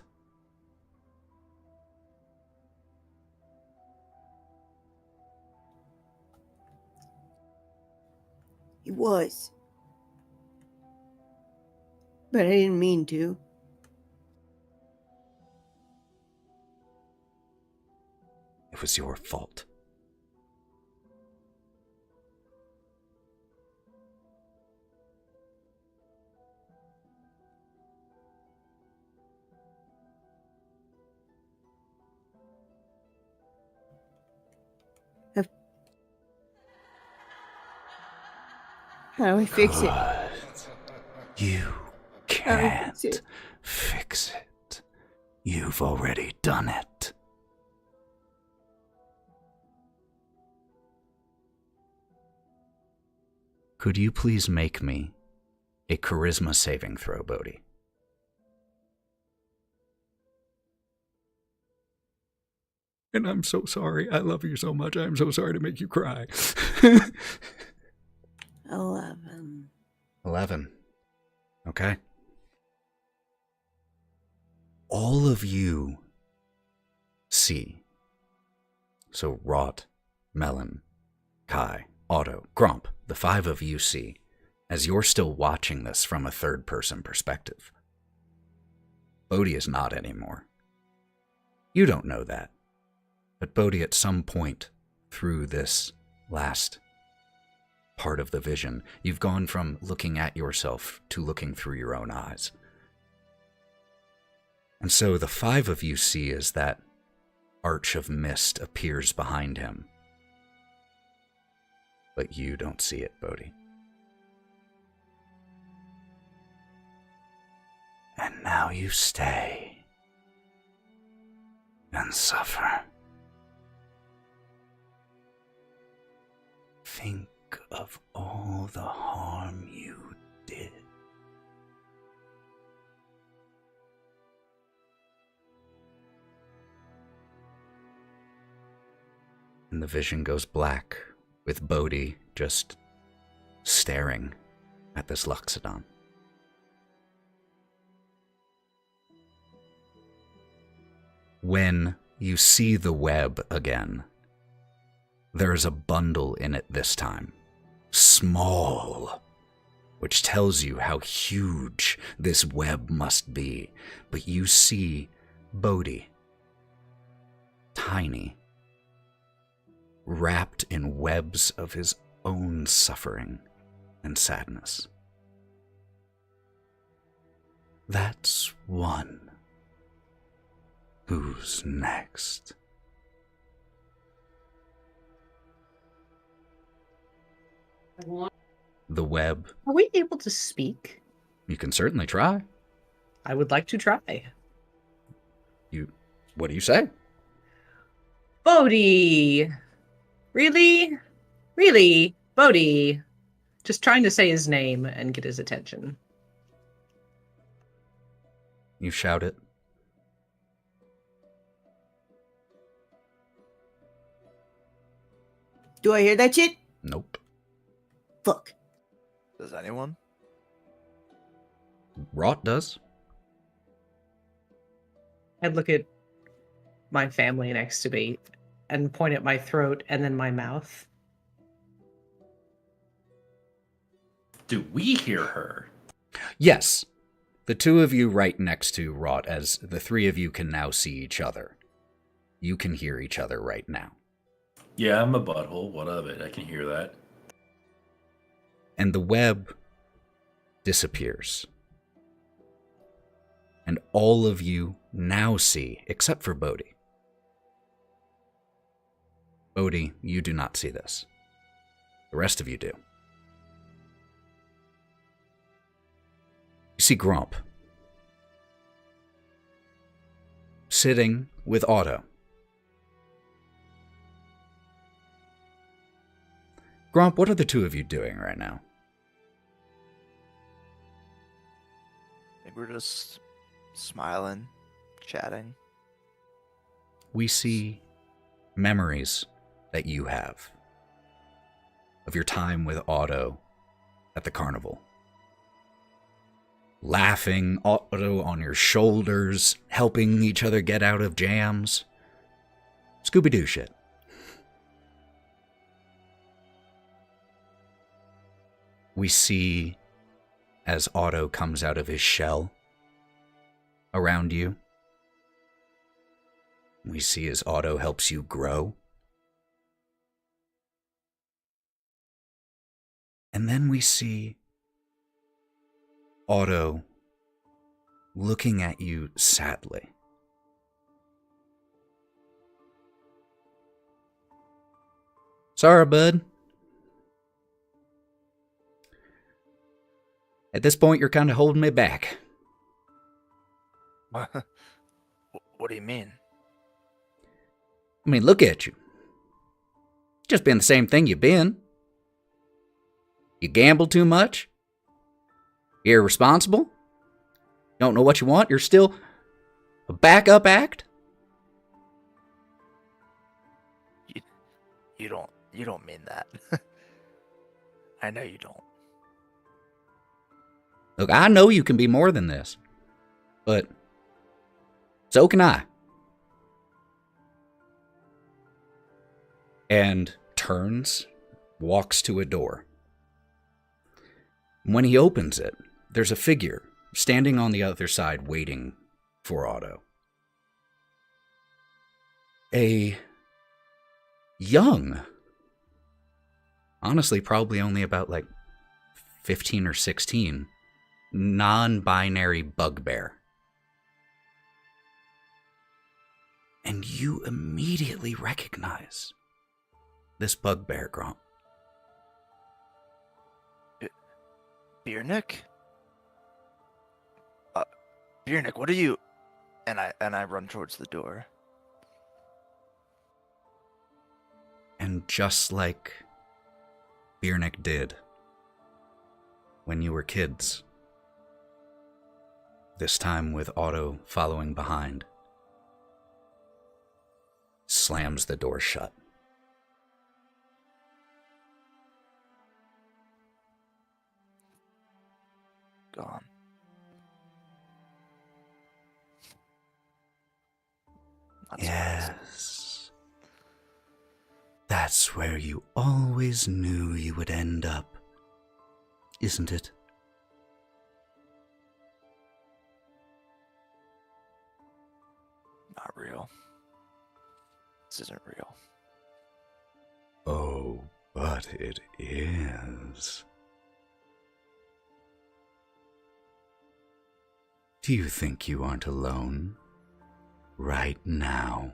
It was. But I didn't mean to. It was your fault. How do we fix it? You How do we fix can't it? fix it. You've already done it. Could you please make me a charisma saving throw, Bodie? And I'm so sorry. I love you so much. I'm so sorry to make you cry. 11. 11. Okay. All of you see. So Wraught, Melon, Kai, Otto, Gromp, the 5 of you see, as you're still watching this from a third-person perspective. Bodie is not anymore. You don't know that. But Bodie, at some point through this last part of the vision, you've gone from looking at yourself to looking through your own eyes. And so the 5 of you see as that arch of mist appears behind him. But you don't see it, Bodie. And now you stay and suffer. Think of all the harm you did. And the vision goes black, with Bodie just staring at this Loxodon. When you see the web again, there is a bundle in it this time. Small, which tells you how huge this web must be. But you see Bodie, tiny, wrapped in webs of his own suffering and sadness. That's one. Who's next? The web. Are we able to speak? You can certainly try. I would like to try. What do you say? Bodie! Really? Really? Bodie! Just trying to say his name and get his attention. You shout it. Do I hear that shit? Nope. Fuck. Does anyone? Wraught does. I'd look at my family next to me and point at my throat and then my mouth. Do we hear her? Yes. The 2 of you right next to Wraught, as the 3 of you can now see each other. You can hear each other right now. Yeah, I'm a butthole. What of it? I can hear that. And the web disappears. And all of you now see, except for Bodie. Bodie, you do not see this. The rest of you do. You see Gromp sitting with Otto. Gromp, what are the two of you doing right now? I think we're just smiling, chatting. We see memories that you have of your time with Otto at the carnival. Laughing, Otto on your shoulders, helping each other get out of jams. Scooby-Doo shit. We see as Otto comes out of his shell around you. We see as Otto helps you grow. And then we see Otto looking at you sadly. Sorry, bud. At this point, you're kind of holding me back. What do you mean? I mean, look at you. Just been the same thing you've been. You gamble too much. You're irresponsible. Don't know what you want. You're still a backup act. You don't mean that. I know you don't. Look, I know you can be more than this, but so can I. And turns, walks to a door. When he opens it, there's a figure standing on the other side waiting for Otto. A young, honestly probably only about like 15 or 16, non-binary bugbear. And you immediately recognize this bugbear, Gromp. Biernick? Biernick, what are you? And I run towards the door. And just like Biernick did when you were kids, this time with Otto following behind, slams the door shut. Gone. Not surprising. Yes. That's where you always knew you would end up, isn't it? Not real. This isn't real. Oh, but it is. Do you think you aren't alone right now?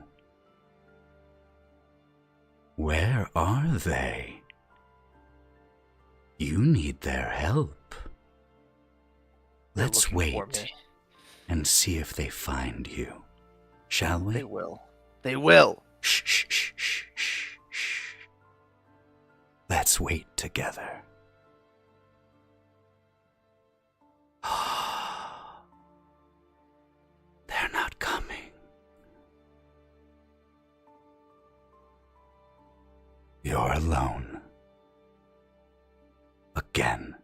Where are they? You need their help. They're Let's looking for wait me. and see if they find you. Shall we? They will. They will. Shh, shh, shh, shh, shh, shh. Let's wait together. They're not coming. You're alone. Again.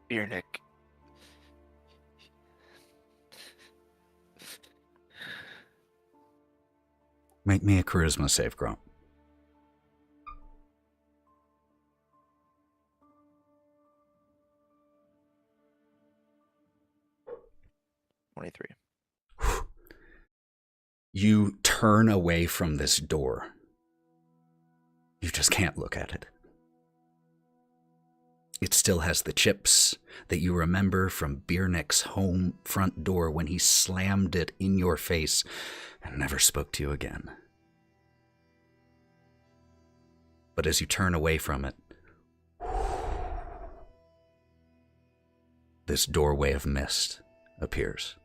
Biernick. Make me a charisma save, Gromp. You turn away from this door. You just can't look at it. It still has the chips that you remember from Biernick's home front door when he slammed it in your face and never spoke to you again. But as you turn away from it, this doorway of mist appears.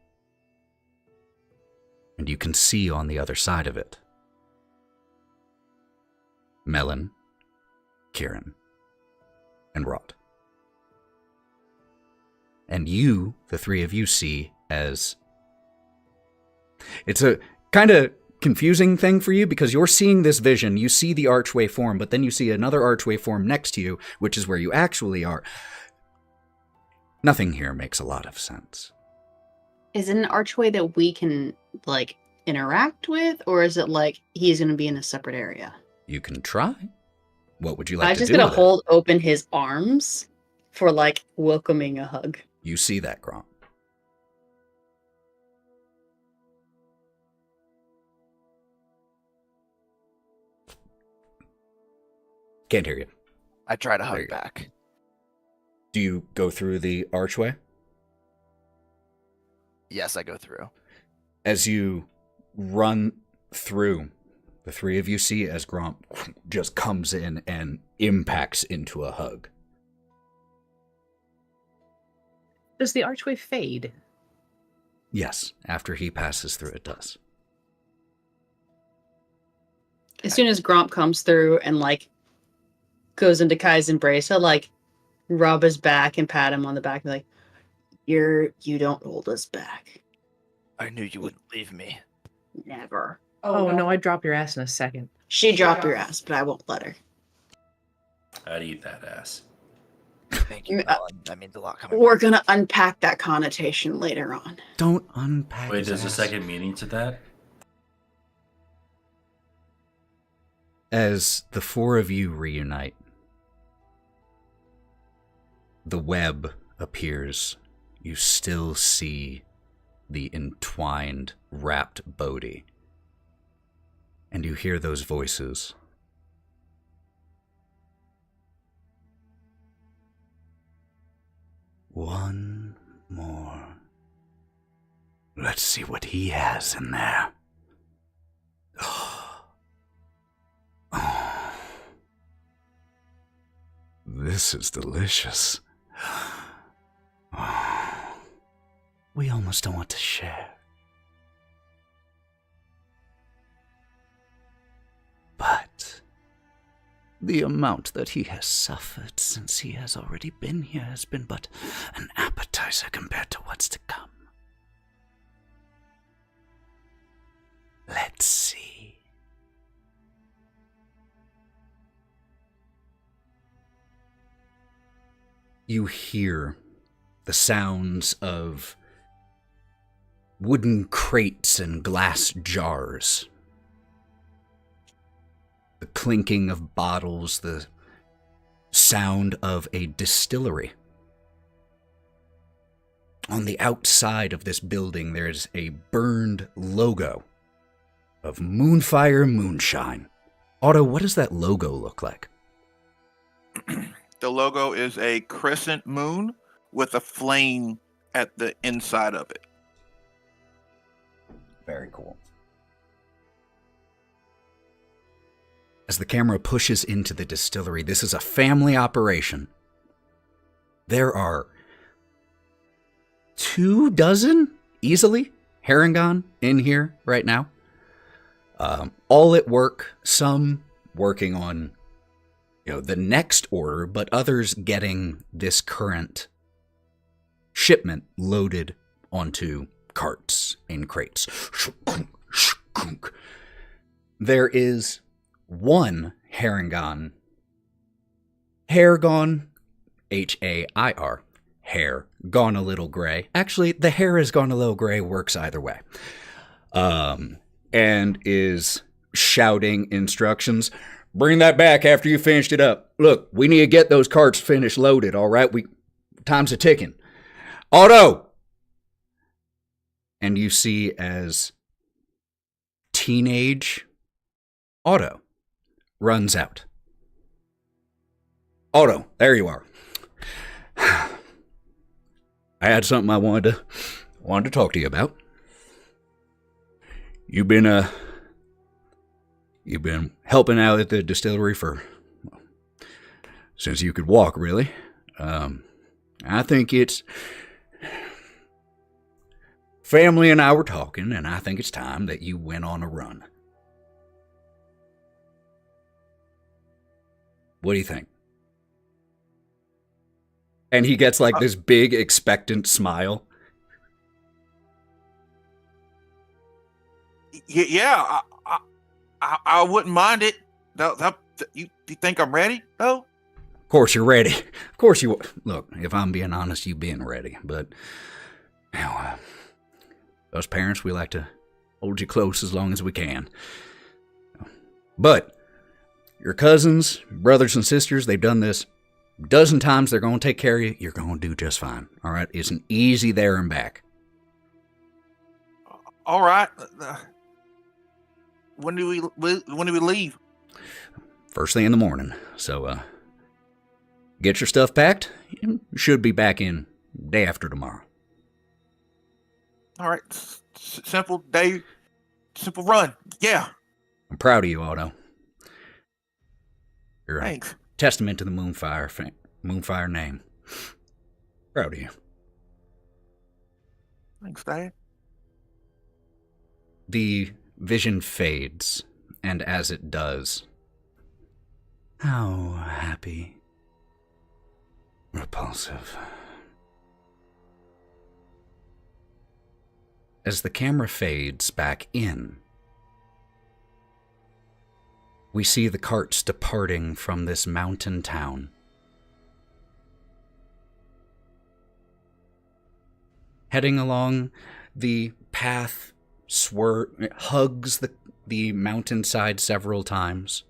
And you can see on the other side of it Melon, Kieren, and Wraught. And you, the three of you, see as... It's a kind of confusing thing for you because you're seeing this vision. You see the archway form, but then you see another archway form next to you, which is where you actually are. Nothing here makes a lot of sense. Is it an archway that we can, like, interact with? Or is it like he's going to be in a separate area? You can try. What would you like to do? I'm just going to hold open his arms for, like, welcoming a hug. You see that, Gromp. Can't hear you. I try to There hug you go. back. Do you go through the archway? Yes, I go through. As you run through, the three of you see as Gromp just comes in and impacts into a hug. Does the archway fade? Yes, after he passes through, it does. As soon as Gromp comes through and, like, goes into Kai's embrace, I'll, like, rub his back and pat him on the back and be like, you don't hold us back. I knew you wouldn't leave me. Never. Oh, no, I'd drop your ass in a second. She dropped your ass, but I won't let her. I'd eat that ass. Thank you, Melon. That means a lot coming. We're gonna unpack that connotation later on. Don't unpack Wait, his there's a ass. second meaning to that? As the four of you reunite, the web appears. You still see the entwined, wrapped Bodie. And you hear those voices. One more. Let's see what he has in there. Oh, this is delicious. Oh, we almost don't want to share. But the amount that he has suffered since he has already been here has been but an appetizer compared to what's to come. Let's see. You hear the sounds of wooden crates and glass jars. The clinking of bottles, the sound of a distillery. On the outside of this building, there's a burned logo of Moonfire Moonshine. Otto, what does that logo look like? The logo is a crescent moon with a flame at the inside of it. Very cool. As the camera pushes into the distillery, this is a family operation. There are 24 easily Harengon in here right now. All at work, some working on the next order, but others getting this current shipment loaded onto carts and crates. There is one Harengon, hair gone, H-A-I-R, hair gone a little gray. Actually, the hair has gone a little gray, works either way. And is shouting instructions. Bring that back after you finished it up. Look, we need to get those carts finished loaded, all right? Time's a ticking. Otto! And you see as teenage Otto runs out. Otto, there you are. I had something I wanted to talk to you about. You've been helping out at the distillery since you could walk, really. I think it's family and I were talking, and I think it's time that you went on a run. What do you think? And he gets like this big expectant smile. Yeah, I wouldn't mind it. You think I'm ready? though? Of course you're ready. Of course you... Look, if I'm being honest, you've been ready. But, us parents, we like to hold you close as long as we can. But, your cousins, brothers and sisters, they've done this a dozen times. They're going to take care of you. You're going to do just fine. All right? It's an easy there and back. All right. When do we leave? First thing in the morning. So, get your stuff packed. You should be back in day after tomorrow. All right. Simple day, simple run. Yeah. I'm proud of you, Otto. You're Thanks. a testament to the Moonfire name. Proud of you. Thanks, Dad. The vision fades, and as it does, how happy, repulsive. As the camera fades back in, we see the carts departing from this mountain town. Heading along the path, hugs the mountainside several times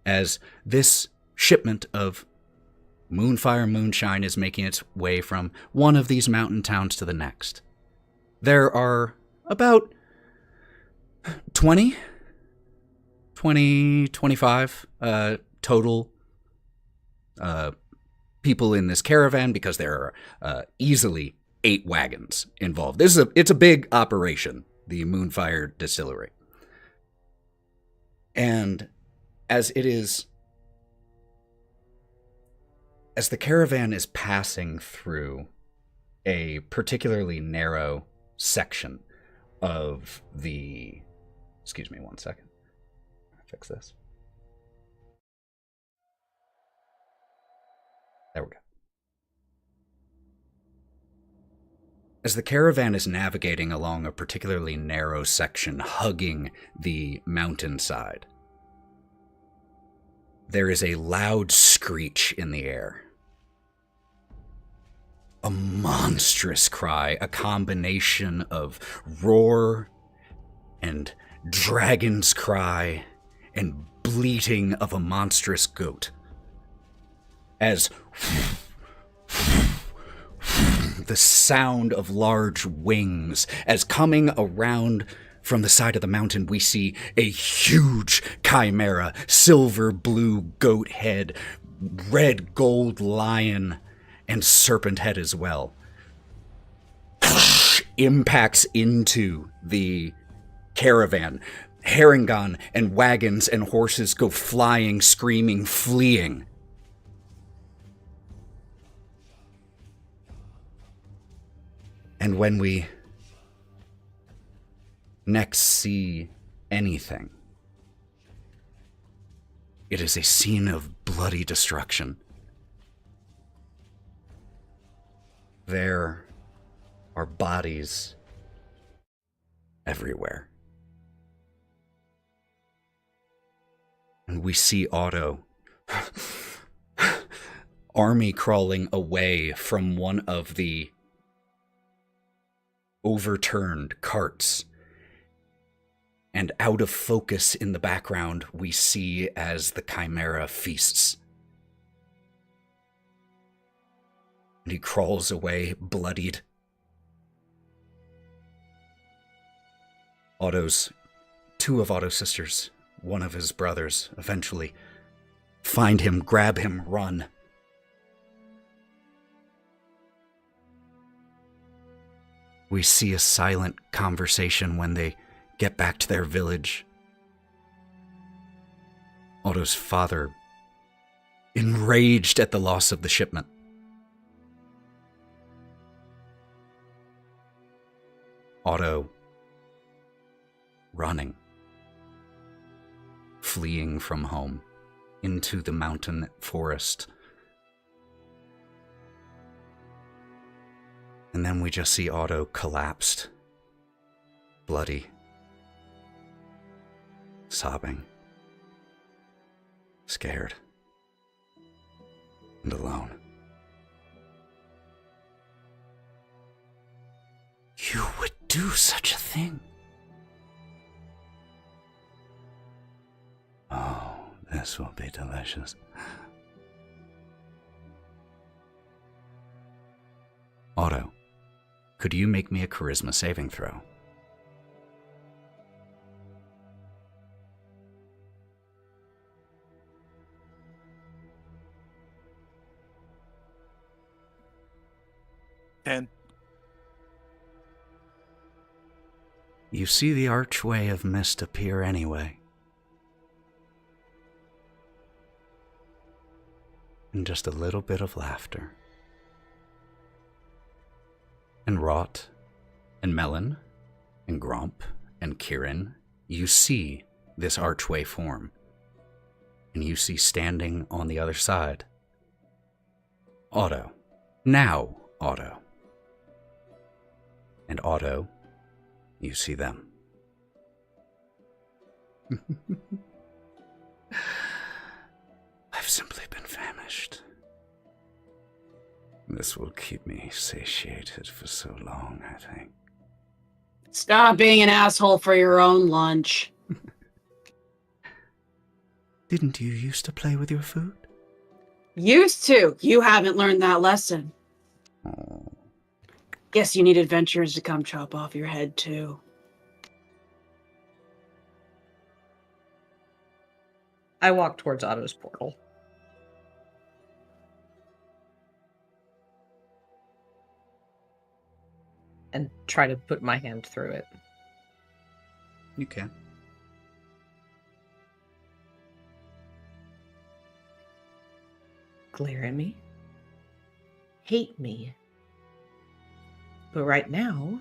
as this shipment of Moonfire moonshine is making its way from one of these mountain towns to the next. There are about 25 total people in this caravan, because there are easily 8 wagons involved. It's a big operation, the Moonfire Distillery. And as the caravan is passing through a particularly narrow section of the... Excuse me 1 second. Fix this. There we go. As the caravan is navigating along a particularly narrow section hugging the mountainside, there is a loud screech in the air. A monstrous cry, a combination of roar and dragon's cry and bleating of a monstrous goat. As the sound of large wings, as coming around from the side of the mountain, we see a huge chimera, silver blue goat head, red gold lion, and serpent head as well, impacts into the caravan. Herringon and wagons and horses go flying, screaming, fleeing. And when we next see anything, it is a scene of bloody destruction. There are bodies everywhere. And we see Otto army crawling away from one of the overturned carts. And out of focus in the background, we see as the chimera feasts. And he crawls away, bloodied. Two of Otto's sisters, one of his brothers, eventually find him, grab him, run. We see a silent conversation when they get back to their village. Otto's father, enraged at the loss of the shipment. Otto, running, fleeing from home into the mountain forest. And then we just see Otto collapsed, bloody, sobbing, scared, and alone. You would do such a thing? Oh, this will be delicious. Otto, could you make me a charisma saving throw? And You see the archway of mist appear anyway. And just a little bit of laughter. And Wraught, and Melon, and Gromp, and Kieren, you see this archway form. And you see standing on the other side, Otto. Now, Otto. And Otto, you see them. I've simply been famished. This will keep me satiated for so long, I think. Stop being an asshole for your own lunch. Didn't you used to play with your food? Used to. You haven't learned that lesson. Oh. Guess you need adventurers to come chop off your head, too. I walk towards Otto's portal. And try to put my hand through it. You can. Glare at me. Hate me. But right now,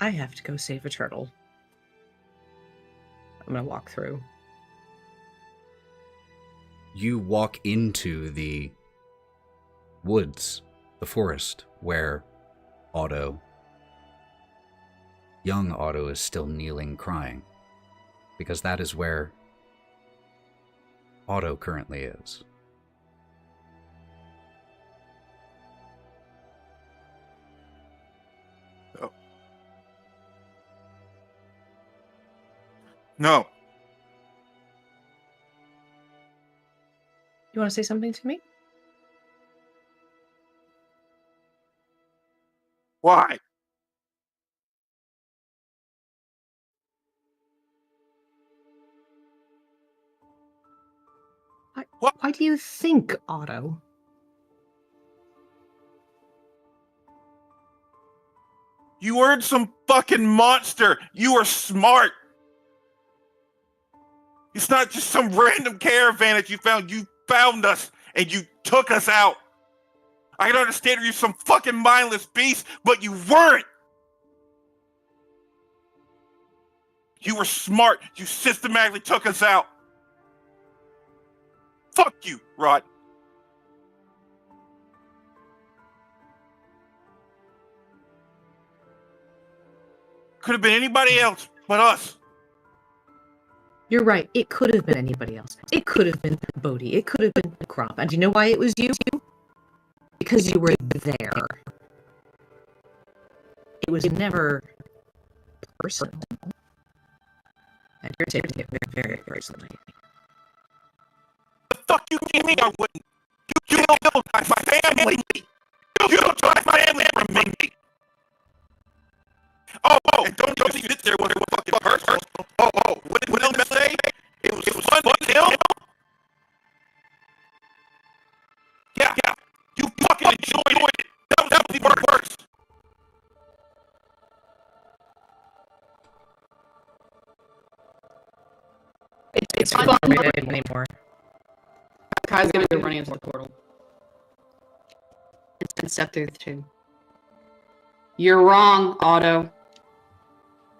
I have to go save a turtle. I'm gonna walk through. You walk into the woods, the forest, where Otto, young Otto, is still kneeling crying. Because that is where Otto currently is. oh. No. You want to say something to me? Why? Why do you think, Otto? You weren't some fucking monster. You were smart. It's not just some random caravan that you found. You found us and you took us out. I can understand you're some fucking mindless beast, but you weren't. You were smart. You systematically took us out. Fuck you, Wraught. Could have been anybody else but us. You're right. It could have been anybody else. It could have been Bodie. It could have been Gromp. And do you know why it was you? Because you were there. It was never personal. And you're taking it very, very personally. The fuck you mean I wouldn't? You killed my family. You took my family from me. Oh, and don't you sit there with a fucking person. Oh, what did Melon say? It was fun to kill? Yeah, you fucking enjoyed it. That was the worst. It's I fun. don't wait anymore. Kai's gonna go running into the portal. And step through the two. You're wrong, Otto.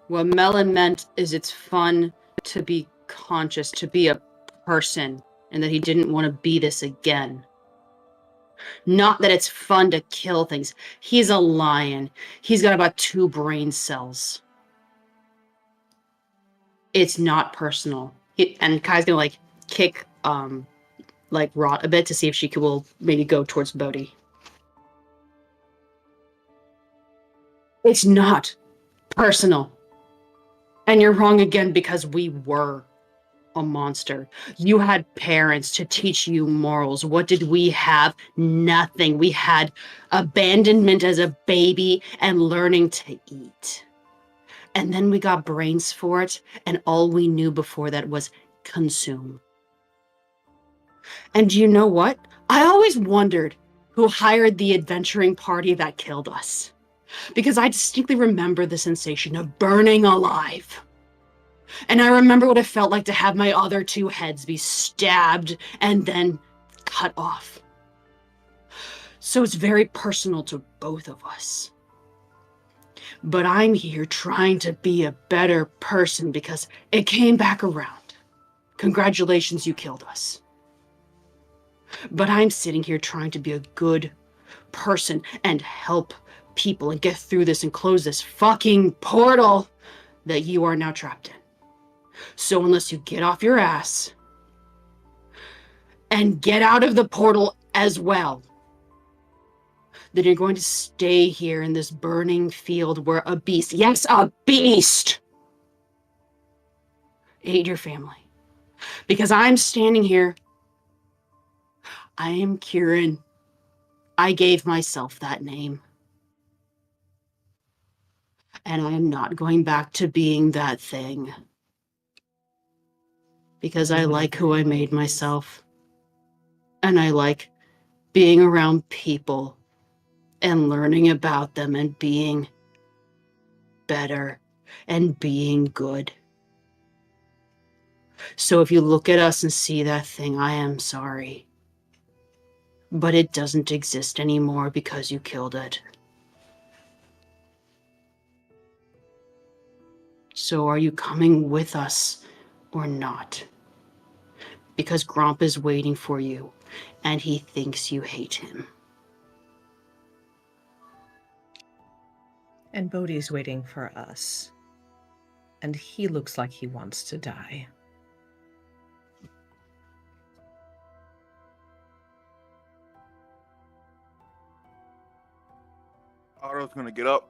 What Melon meant is it's fun to be conscious, to be a person, and that he didn't want to be this again. Not that it's fun to kill things. He's a lion. He's got about 2 brain cells. It's not personal. And Kai's gonna like kick Wraught a bit to see if she will maybe go towards Bodie. It's not personal. And you're wrong again because we were a monster. You had parents to teach you morals. What did we have? Nothing. We had abandonment as a baby and learning to eat. And then we got brains for it, and all we knew before that was consume. And you know what? I always wondered who hired the adventuring party that killed us. Because I distinctly remember the sensation of burning alive. And I remember what it felt like to have my other 2 heads be stabbed and then cut off. So it's very personal to both of us. But I'm here trying to be a better person because it came back around. Congratulations, you killed us. But I'm sitting here trying to be a good person and help people and get through this and close this fucking portal that you are now trapped in. So unless you get off your ass and get out of the portal as well, then you're going to stay here in this burning field where a beast, yes, a beast, ate your family. Because I'm standing here. I am Kieren. I gave myself that name. And I am not going back to being that thing. Because I like who I made myself. And I like being around people and learning about them and being better and being good. So if you look at us and see that thing, I am sorry. But it doesn't exist anymore because you killed it. So are you coming with us or not? Because Gromp is waiting for you, and he thinks you hate him. And Bodhi's waiting for us. And he looks like he wants to die. Otto's gonna get up.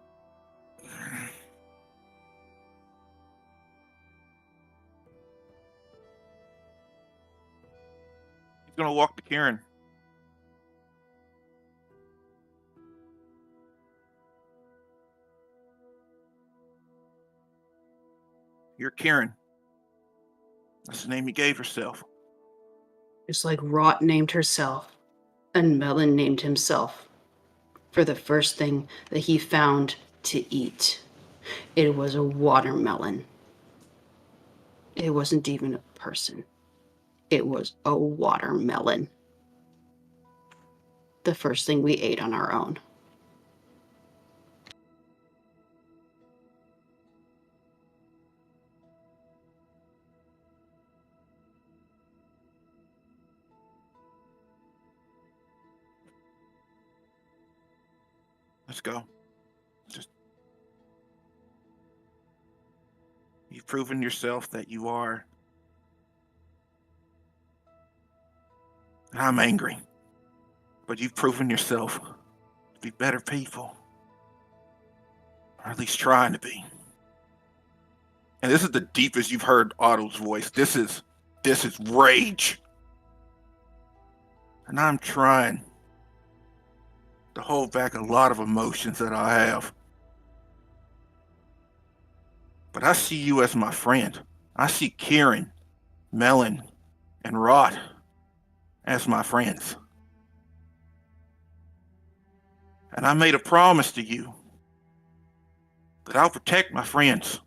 He's gonna walk to Kieren. You're Kieren. That's the name you gave yourself. Just like Wraught named herself, and Melon named himself, for the first thing that he found to eat. It was a watermelon. It wasn't even a person. It was a watermelon. The first thing we ate on our own. Let's go. You've proven yourself that you are. I'm angry. But you've proven yourself to be better people. Or at least trying to be. And this is the deepest you've heard Otto's voice. This is rage. And I'm trying to hold back a lot of emotions that I have. But I see you as my friend. I see Kieren, Melon, and Wraught as my friends. And I made a promise to you that I'll protect my friends.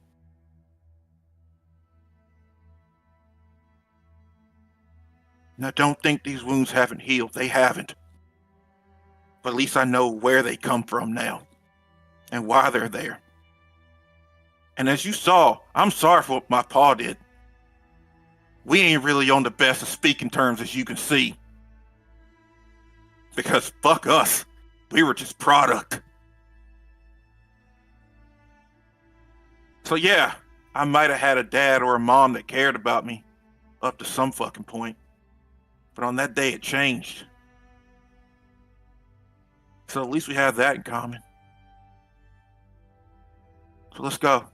Now, don't think these wounds haven't healed. They haven't. But at least I know where they come from now and why they're there. And as you saw, I'm sorry for what my pa did. We ain't really on the best of speaking terms, as you can see. Because fuck us. We were just product. So yeah, I might have had a dad or a mom that cared about me up to some fucking point. But on that day, it changed. So at least we have that in common. So let's go.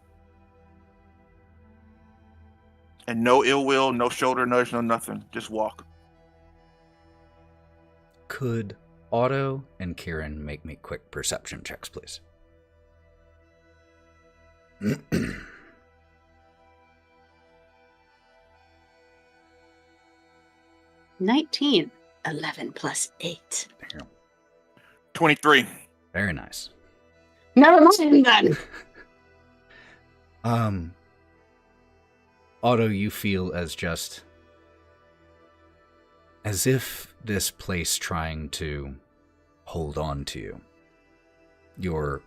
And no ill will, no shoulder nudge, no nothing. Just walk. Could Otto and Kieren make me quick perception checks, please? 19. 11 plus 8. Damn. 23. Very nice. Never mind then. Otto, you feel as if this place trying to hold on to you. Your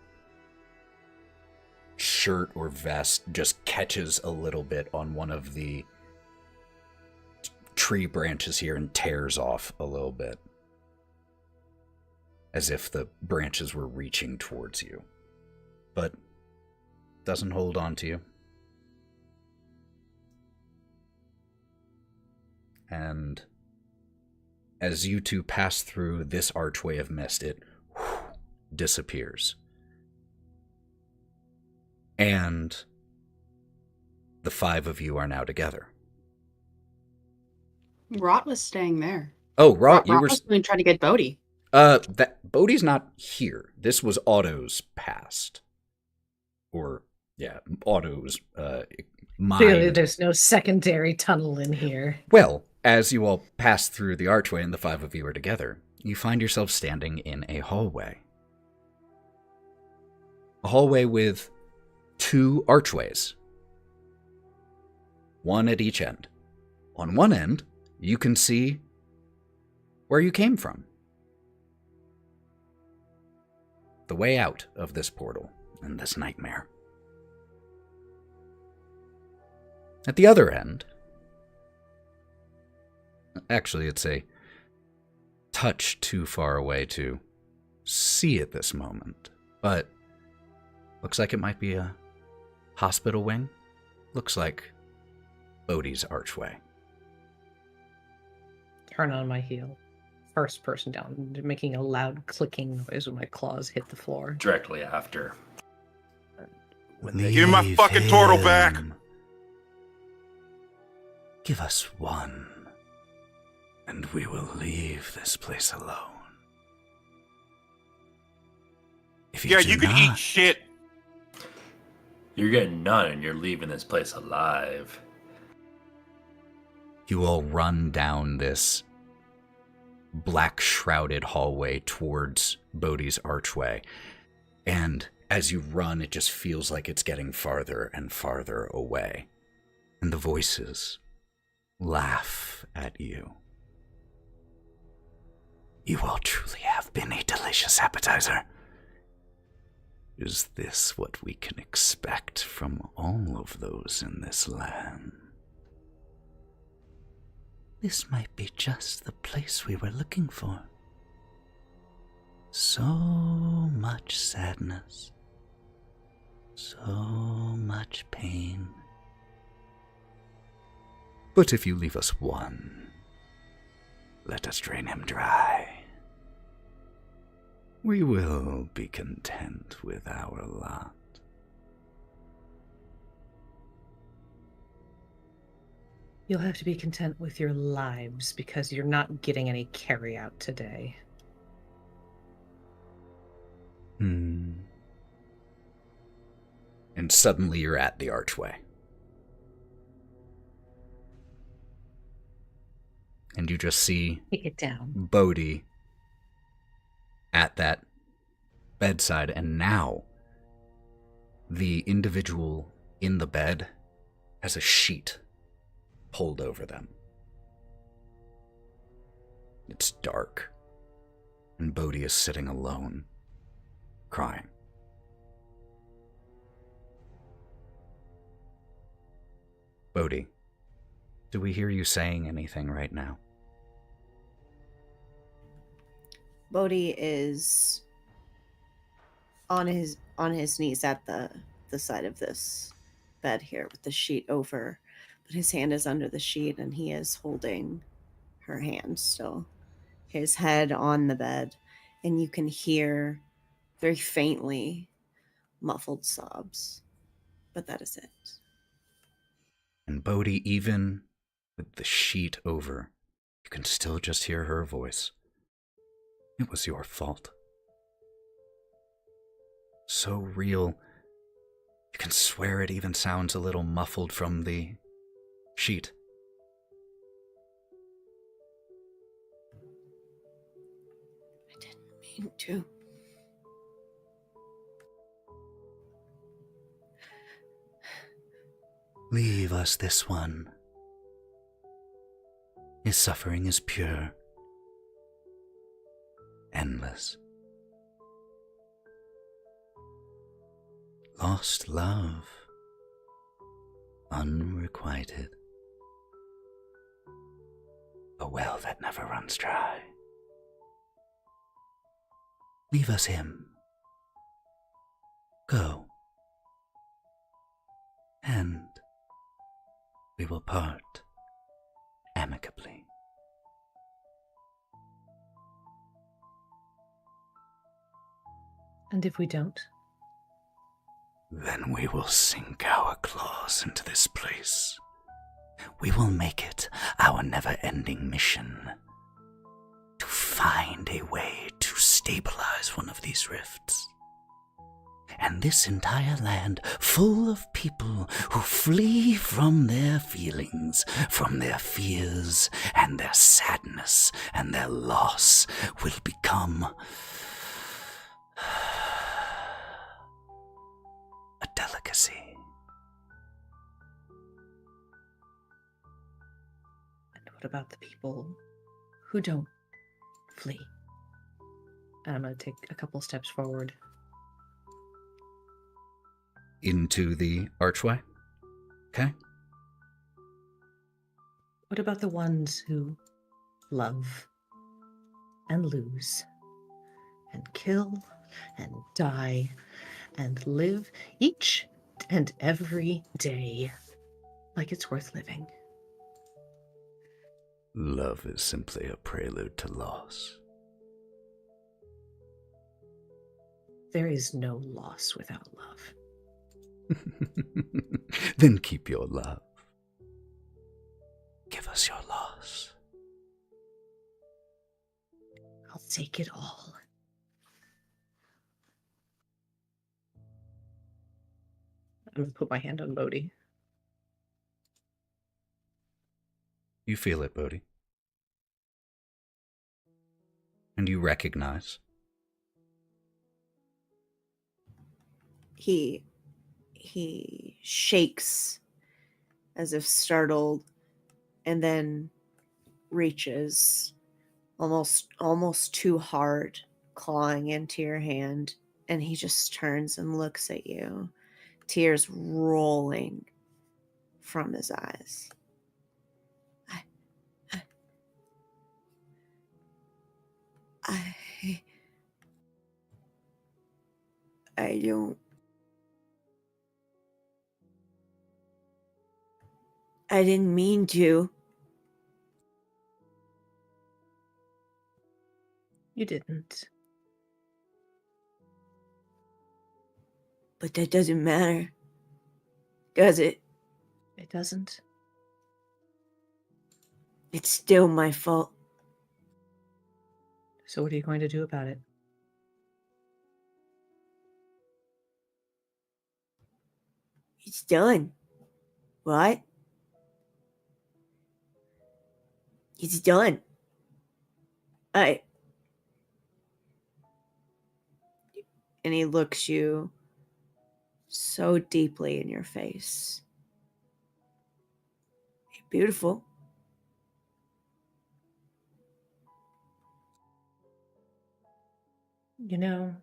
shirt or vest just catches a little bit on one of the tree branches here and tears off a little bit. As if the branches were reaching towards you. But doesn't hold on to you. And as you two pass through this archway of mist, it disappears. And the 5 of you are now together. Wraught was staying there. Oh, Wraught, you Wraught were... was going to try to get Bodie. Bodie's not here. This was Otto's past. Or, yeah, Otto's mind. Clearly there's no secondary tunnel in here. Well, as you all pass through the archway and the 5 of you are together, you find yourself standing in a hallway. A hallway with 2 archways. One at each end. On one end, you can see where you came from. The way out of this portal and this nightmare. At the other end, actually it's a touch too far away to see at this moment, but looks like it might be a hospital wing. Looks like Bodie's archway. Turn on my heel. First person down, making a loud clicking noise when my claws hit the floor. Directly after. Give me my fucking turtle back! Give us one, and we will leave this place alone. If Yeah, do you can not, eat shit. You're getting none and you're leaving this place alive. You all run down this black shrouded hallway towards Bodie's archway. And as you run, it just feels like it's getting farther and farther away. And the voices laugh at you. You all truly have been a delicious appetizer. Is this what we can expect from all of those in this land? This might be just the place we were looking for. So much sadness. So much pain. But if you leave us one, let us drain him dry. We will be content with our lot. You'll have to be content with your lives because you're not getting any carry out today. And suddenly you're at the archway. And you just see Take it down. Bodie at that bedside, and now the individual in the bed has a sheet pulled over them. It's dark, and Bodie is sitting alone, crying. Bodie, do we hear you saying anything right now? Bodie is on his knees at the side of this bed here with the sheet over, but his hand is under the sheet and he is holding her hand still, his head on the bed, and you can hear very faintly muffled sobs, but that is it. And Bodie, even with the sheet over, you can still just hear her voice. It was your fault. So real, you can swear it even sounds a little muffled from the sheet. I didn't mean to. Leave us this one. His suffering is pure, endless. Lost love, unrequited. A well that never runs dry. Leave us him. Go. And we will part amicably. And if we don't? Then we will sink our claws into this place. We will make it our never-ending mission to find a way to stabilize one of these rifts. And this entire land full of people who flee from their feelings, from their fears and their sadness and their loss will become a delicacy. And what about the people who don't flee? And I'm going to take a couple steps forward. Into the archway. Okay. What about the ones who love and lose and kill and die and live each and every day like it's worth living? Love is simply a prelude to loss. There is no loss without love. Then keep your love. Give us your loss. I'll take it all. I'm going to put my hand on Bodie. You feel it, Bodie. And you recognize. He shakes as if startled and then reaches almost too hard, clawing into your hand, and he just turns and looks at you, tears rolling from his eyes. I don't. I didn't mean to. You didn't. But that doesn't matter, does it? It doesn't. It's still my fault. So what are you going to do about it? It's done. What? It's done. And he looks you so deeply in your face. You're beautiful. You know,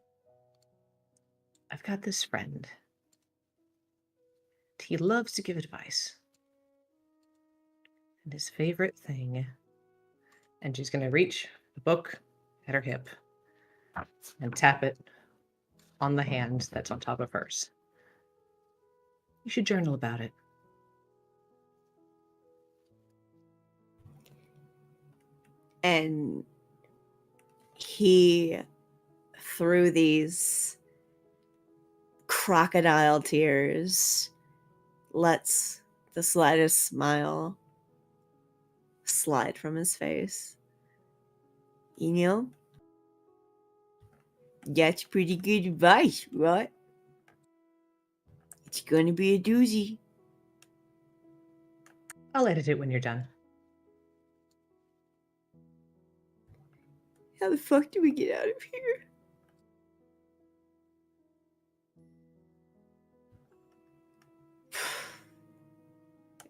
I've got this friend. He loves to give advice. And his favorite thing, and she's going to reach the book at her hip and tap it on the hand that's on top of hers. You should journal about it. And he, through these crocodile tears, lets the slightest smile slide from his face. You know, that's pretty good advice, right? It's gonna be a doozy. I'll edit it when you're done. How the fuck do we get out of here?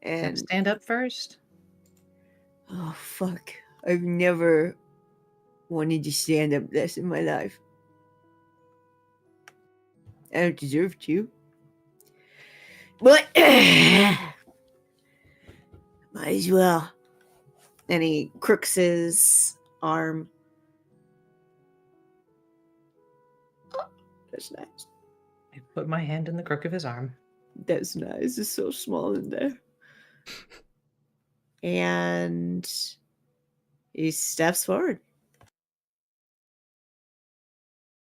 Gotta And stand up first. oh fuck, I've never wanted to stand up less in my life. I don't deserve to. But might as well. And he crooks his arm. Oh, that's nice. I put my hand in the crook of his arm. That's nice. It's so small in there. And he steps forward.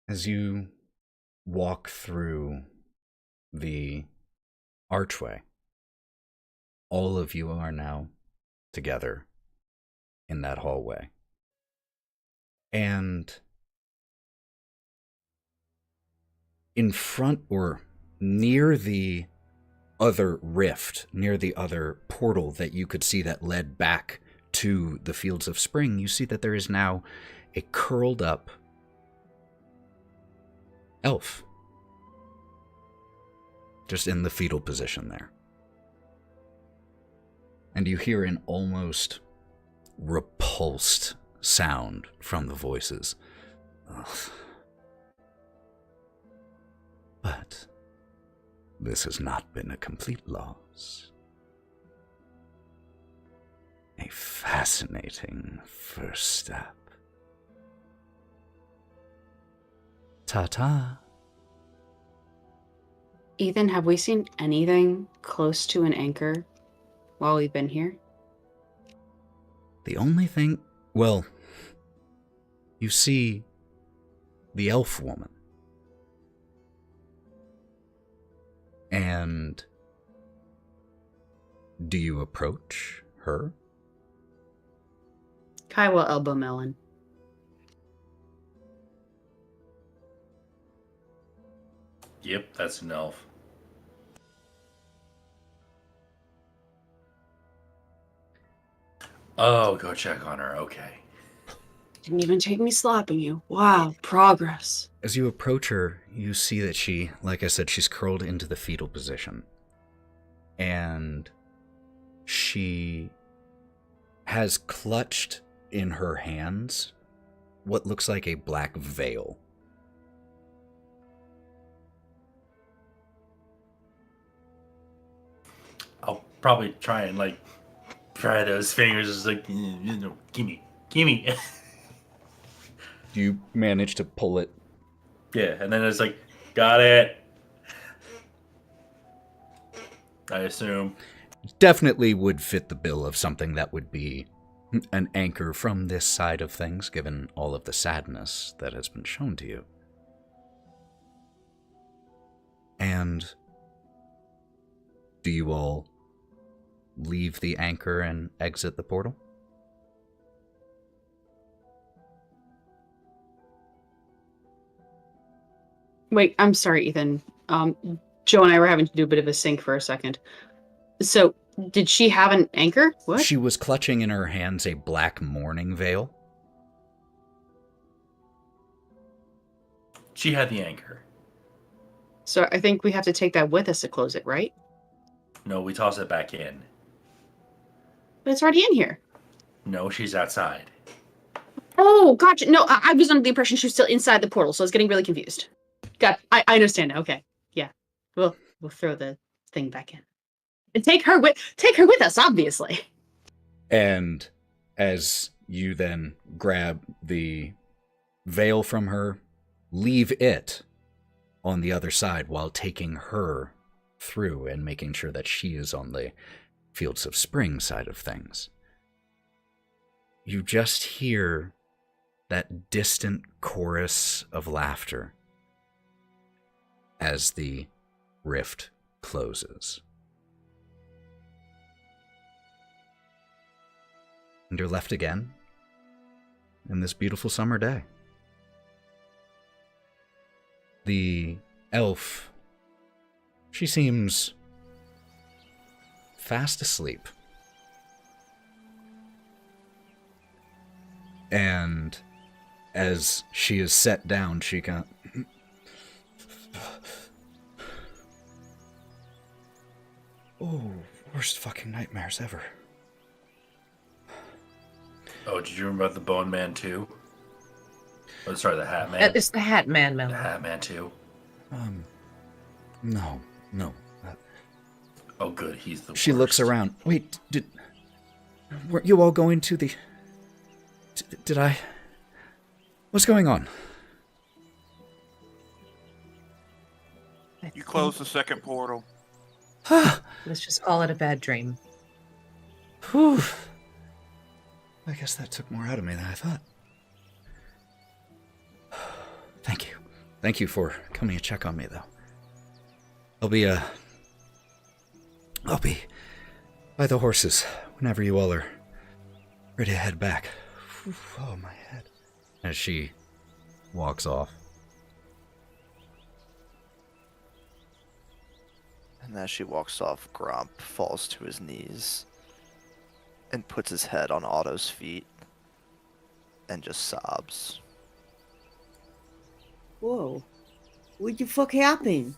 As you walk through the archway, all of you are now together in that hallway. And in front or near the other rift, near the other portal that you could see that led back to the Fields of Spring, you see that there is now a curled up elf. Just in the fetal position there. And you hear an almost repulsed sound from the voices. Ugh. But this has not been a complete loss. A fascinating first step. Ta-ta. Ethan, have we seen anything close to an anchor while we've been here? The only thing... Well, you see the elf woman. And do you approach her? Kai will elbow Melon. Yep, that's an elf. Oh, go check on her. Okay. Didn't even take me slapping you. Wow, progress. As you approach her, you see that she, like I said, she's curled into the fetal position. And she has clutched in her hands what looks like a black veil. I'll probably try and pry those fingers. Just gimme. You manage to pull it. Yeah, and then it's got it. I assume. Definitely would fit the bill of something that would be an anchor from this side of things, given all of the sadness that has been shown to you. And do you all leave the anchor and exit the portal? Wait, I'm sorry, Ethan. Joe and I were having to do a bit of a sync for a second. So, did she have an anchor? What? She was clutching in her hands a black mourning veil. She had the anchor. So I think we have to take that with us to close it, right? No, we toss it back in. But it's already in here. No, she's outside. Oh, gotcha. No, I was under the impression she was still inside the portal, so I was getting really confused. I understand now. Okay, yeah, we'll throw the thing back in and take her with us, obviously. And as you then grab the veil from her, leave it on the other side while taking her through and making sure that she is on the Fields of Spring side of things. You just hear that distant chorus of laughter as the rift closes. And you're left again in this beautiful summer day. The elf, she seems fast asleep. And as she is set down, she can... Oh, worst fucking nightmares ever. Oh, did you remember the Bone Man too? Oh, sorry, the Hat Man. It's the Hat Man, Melon. The Hat Man too. No. Oh, good, he's the She worst. looks around. Wait, weren't you all going to the... Did I... What's going on? You closed the second portal. Let's just call it a bad dream. Whew. I guess that took more out of me than I thought. Thank you. Thank you for coming to check on me, though. I'll be by the horses whenever you all are ready to head back. Whew, oh, my head. As she walks off. And as she walks off, Gromp falls to his knees and puts his head on Otto's feet and just sobs. Whoa. What the fuck happened?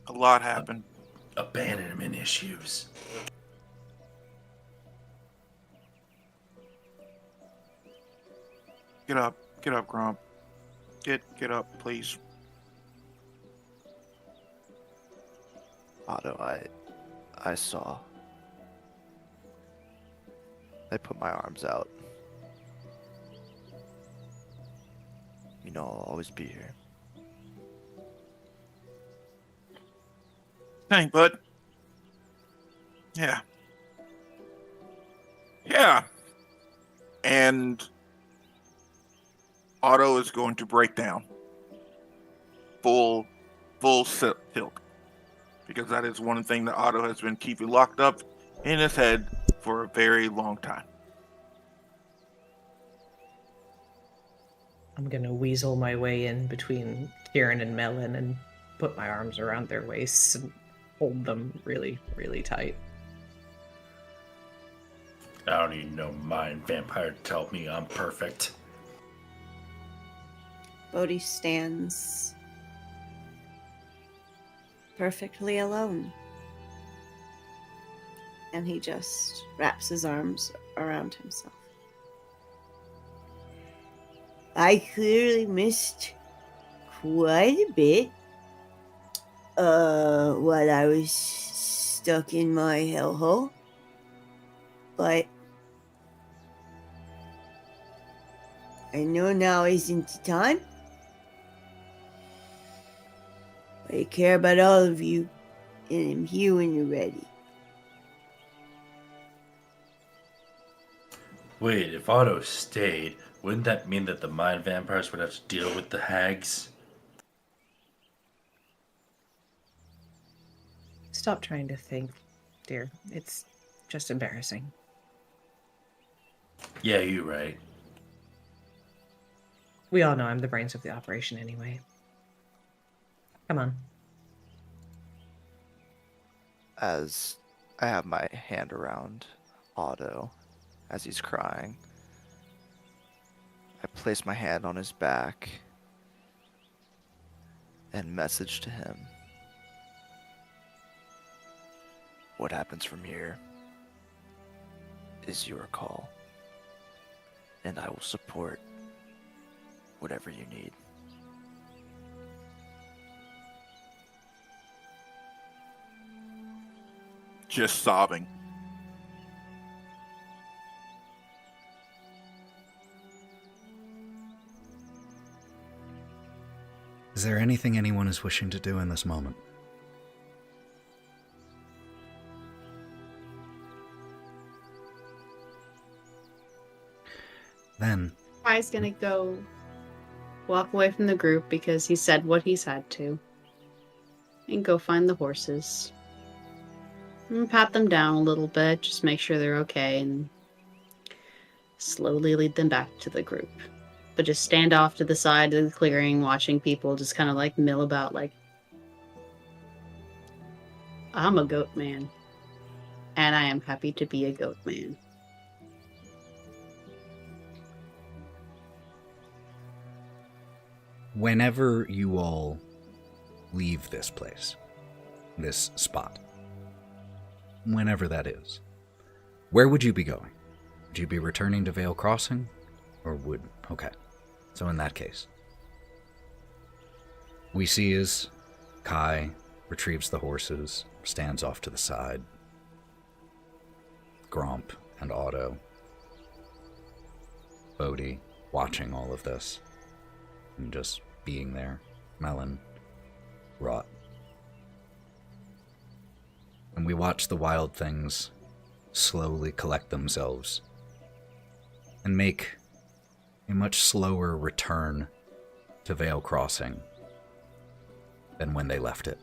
A lot happened. Abandonment issues. Get up, Gromp. Get up, please. Otto, I saw. I put my arms out. You know I'll always be here. Dang, bud. Yeah. Yeah. And Otto is going to break down. Full tilt. Because that is one thing that Otto has been keeping locked up in his head for a very long time. I'm gonna weasel my way in between Kieren and Melon and put my arms around their waists and hold them really, really tight. I don't need no mind vampire to tell me I'm perfect. Bodie stands perfectly alone. And he just wraps his arms around himself. I clearly missed quite a bit while I was stuck in my hellhole. But I know now isn't the time. I care about all of you, and I'm here when you're ready. Wait, if Otto stayed, wouldn't that mean that the mind vampires would have to deal with the hags? Stop trying to think, dear. It's just embarrassing. Yeah, you're right. We all know I'm the brains of the operation anyway. Come on. As I have my hand around Otto as he's crying, I place my hand on his back and message to him. What happens from here is your call. And I will support whatever you need. Just sobbing. Is there anything anyone is wishing to do in this moment? Then, Kai's gonna go walk away from the group because he said what he's had to. And go find the horses. And pat them down a little bit, just make sure they're okay, and slowly lead them back to the group. But just stand off to the side of the clearing, watching people just kind of like mill about like, I'm a goat man. And I am happy to be a goat man. whenever you all leave this place, this spot, whenever that is, where would you be going? Would you be returning to Vale Crossing? Or would... Okay. So in that case, we see as Kai retrieves the horses, stands off to the side. Gromp and Otto, Bodie, watching all of this and just being there. Melon, Wraught. And we watch the wild things slowly collect themselves and make a much slower return to Vale Crossing than when they left it.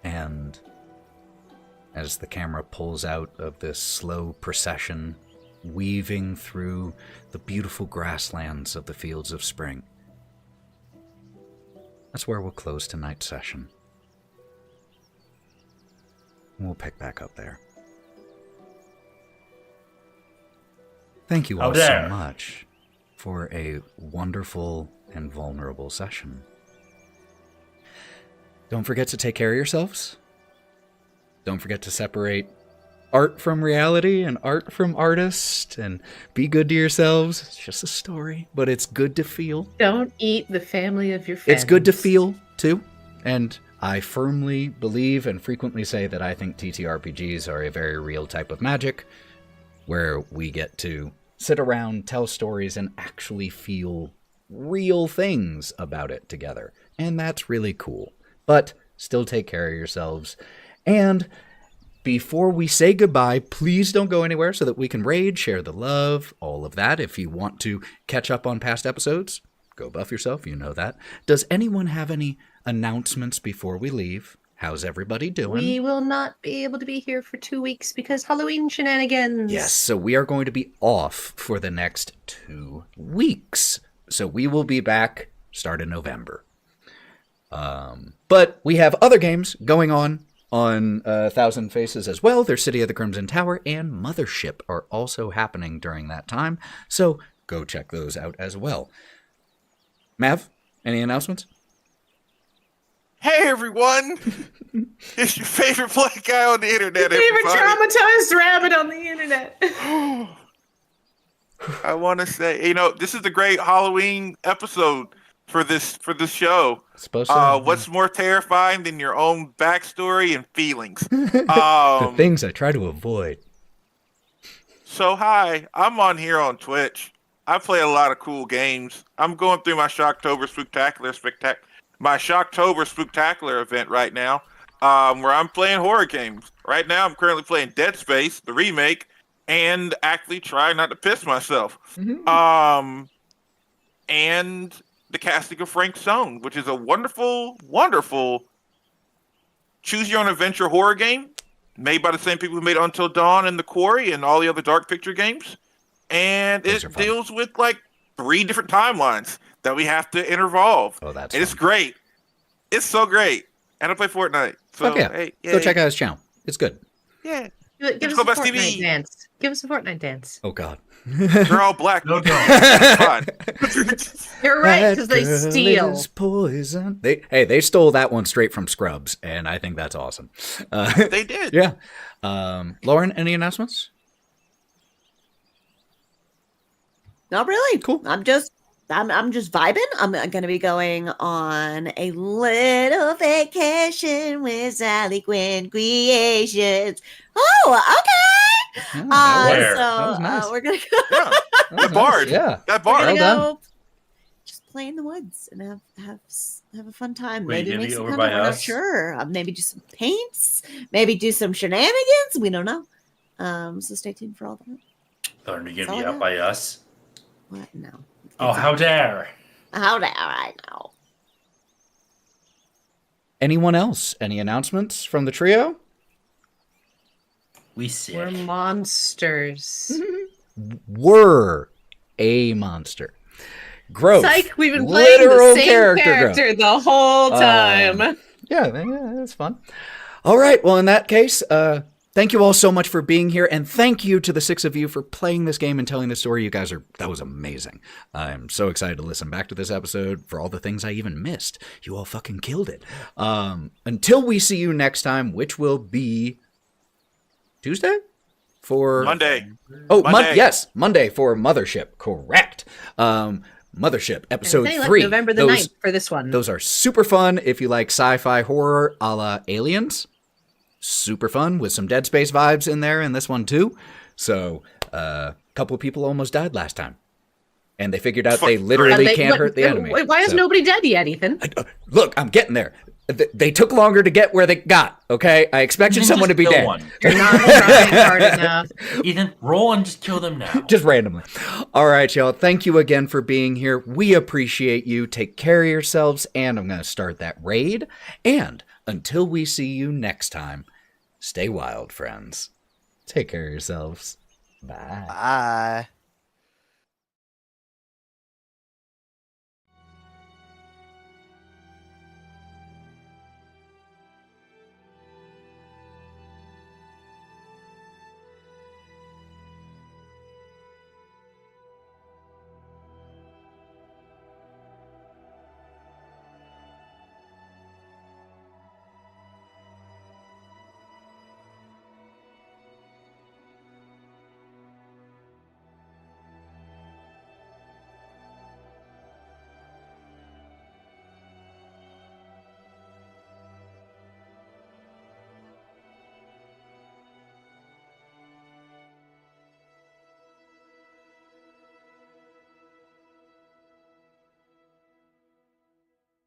And as the camera pulls out of this slow procession, weaving through the beautiful grasslands of the fields of spring, that's where we'll close tonight's session. We'll pick back up there. Thank you all so much for a wonderful and vulnerable session. Don't forget to take care of yourselves. Don't forget to separate art from reality and art from artist, and be good to yourselves. It's just a story, but it's good to feel. Don't eat the family of your friends. It's good to feel, too. And I firmly believe and frequently say that I think TTRPGs are a very real type of magic, where we get to sit around, tell stories, and actually feel real things about it together. And that's really cool. But still take care of yourselves. And before we say goodbye, please don't go anywhere so that we can raid, share the love, all of that. If you want to catch up on past episodes, go buff yourself, you know that. Does anyone have any announcements before we leave? How's everybody doing? We will not be able to be here for 2 weeks because Halloween shenanigans. Yes, so we are going to be off for the next 2 weeks. So we will be back start in November. But we have other games going on Thousand Faces as well. There's City of the Crimson Tower and Mothership are also happening during that time. So go check those out as well. Mav, any announcements? Hey everyone! It's your favorite black guy on the internet. Your favorite everybody. traumatized rabbit on the internet. I want to say, this is a great Halloween episode for this show. Supposed to. What's more terrifying than your own backstory and feelings? The things I try to avoid. So hi, I'm on here on Twitch. I play a lot of cool games. I'm going through my Shocktober Spooktacular event right now, where I'm playing horror games. Right now, I'm currently playing Dead Space, the remake, and actually trying not to piss myself. Mm-hmm. And the casting of Frank Zone, which is a wonderful, wonderful choose-your-own-adventure horror game made by the same people who made Until Dawn and The Quarry and all the other Dark Picture games. And it deals with, 3 different timelines that we have to intervolve. Oh, that's and it's great. It's so great. And I play Fortnite. So, hey, go check out his channel. It's good. Yeah. Give us a Fortnite dance. Give us a Fortnite dance. Oh, God. They're all black. No, don't. Fine. You're right, because they That girl steal. is poison. They stole that one straight from Scrubs, and I think that's awesome. They did. Yeah. Lauren, any announcements? Not really. Cool. I'm just vibing. I'm gonna be going on a little vacation with Sally Quinn Creations. Oh, okay. Yeah, that Where? that was nice. We're gonna go. Yeah. That was The nice. bard. Yeah. That We're bar. gonna Well go just play in the woods and have a fun time. Wait, Maybe you gonna make be some over content. by We're not us? sure. Maybe do some paints. Maybe do some shenanigans. We don't know. So stay tuned for all that. Thought you That's gonna all be I up got. by us. What? No. Oh, how dare! How dare I know? Anyone else? Any announcements from the trio? We sick. We're monsters. Were a monster. Growth. Psych, we've been playing Literal the same character character the whole time. Yeah, that's fun. All right. Well, in that case, thank you all so much for being here, and thank you to the 6 of you for playing this game and telling the story. You guys that was amazing. I'm so excited to listen back to this episode for all the things I even missed. You all fucking killed it. Until we see you next time, which will be Tuesday? For Monday. Oh, Monday. yes, Monday for Mothership. Correct. Mothership, episode Say, like, 3. November the 9th for this one. Those are super fun if you like sci-fi horror a la Aliens. Super fun with some Dead Space vibes in there in this one too. So a couple of people almost died last time. And they figured out they literally can't hurt the enemy. Why is So- nobody dead yet, Ethan? Look, I'm getting there. They took longer to get where they got, okay? I expected Ethan, someone to just be kill dead. one. You're not trying hard enough. Ethan, roll and just kill them now. Just randomly. All right, y'all. Thank you again for being here. We appreciate you. Take care of yourselves. And I'm going to start that raid. And until we see you next time, stay wild, friends. Take care of yourselves. Bye. Bye.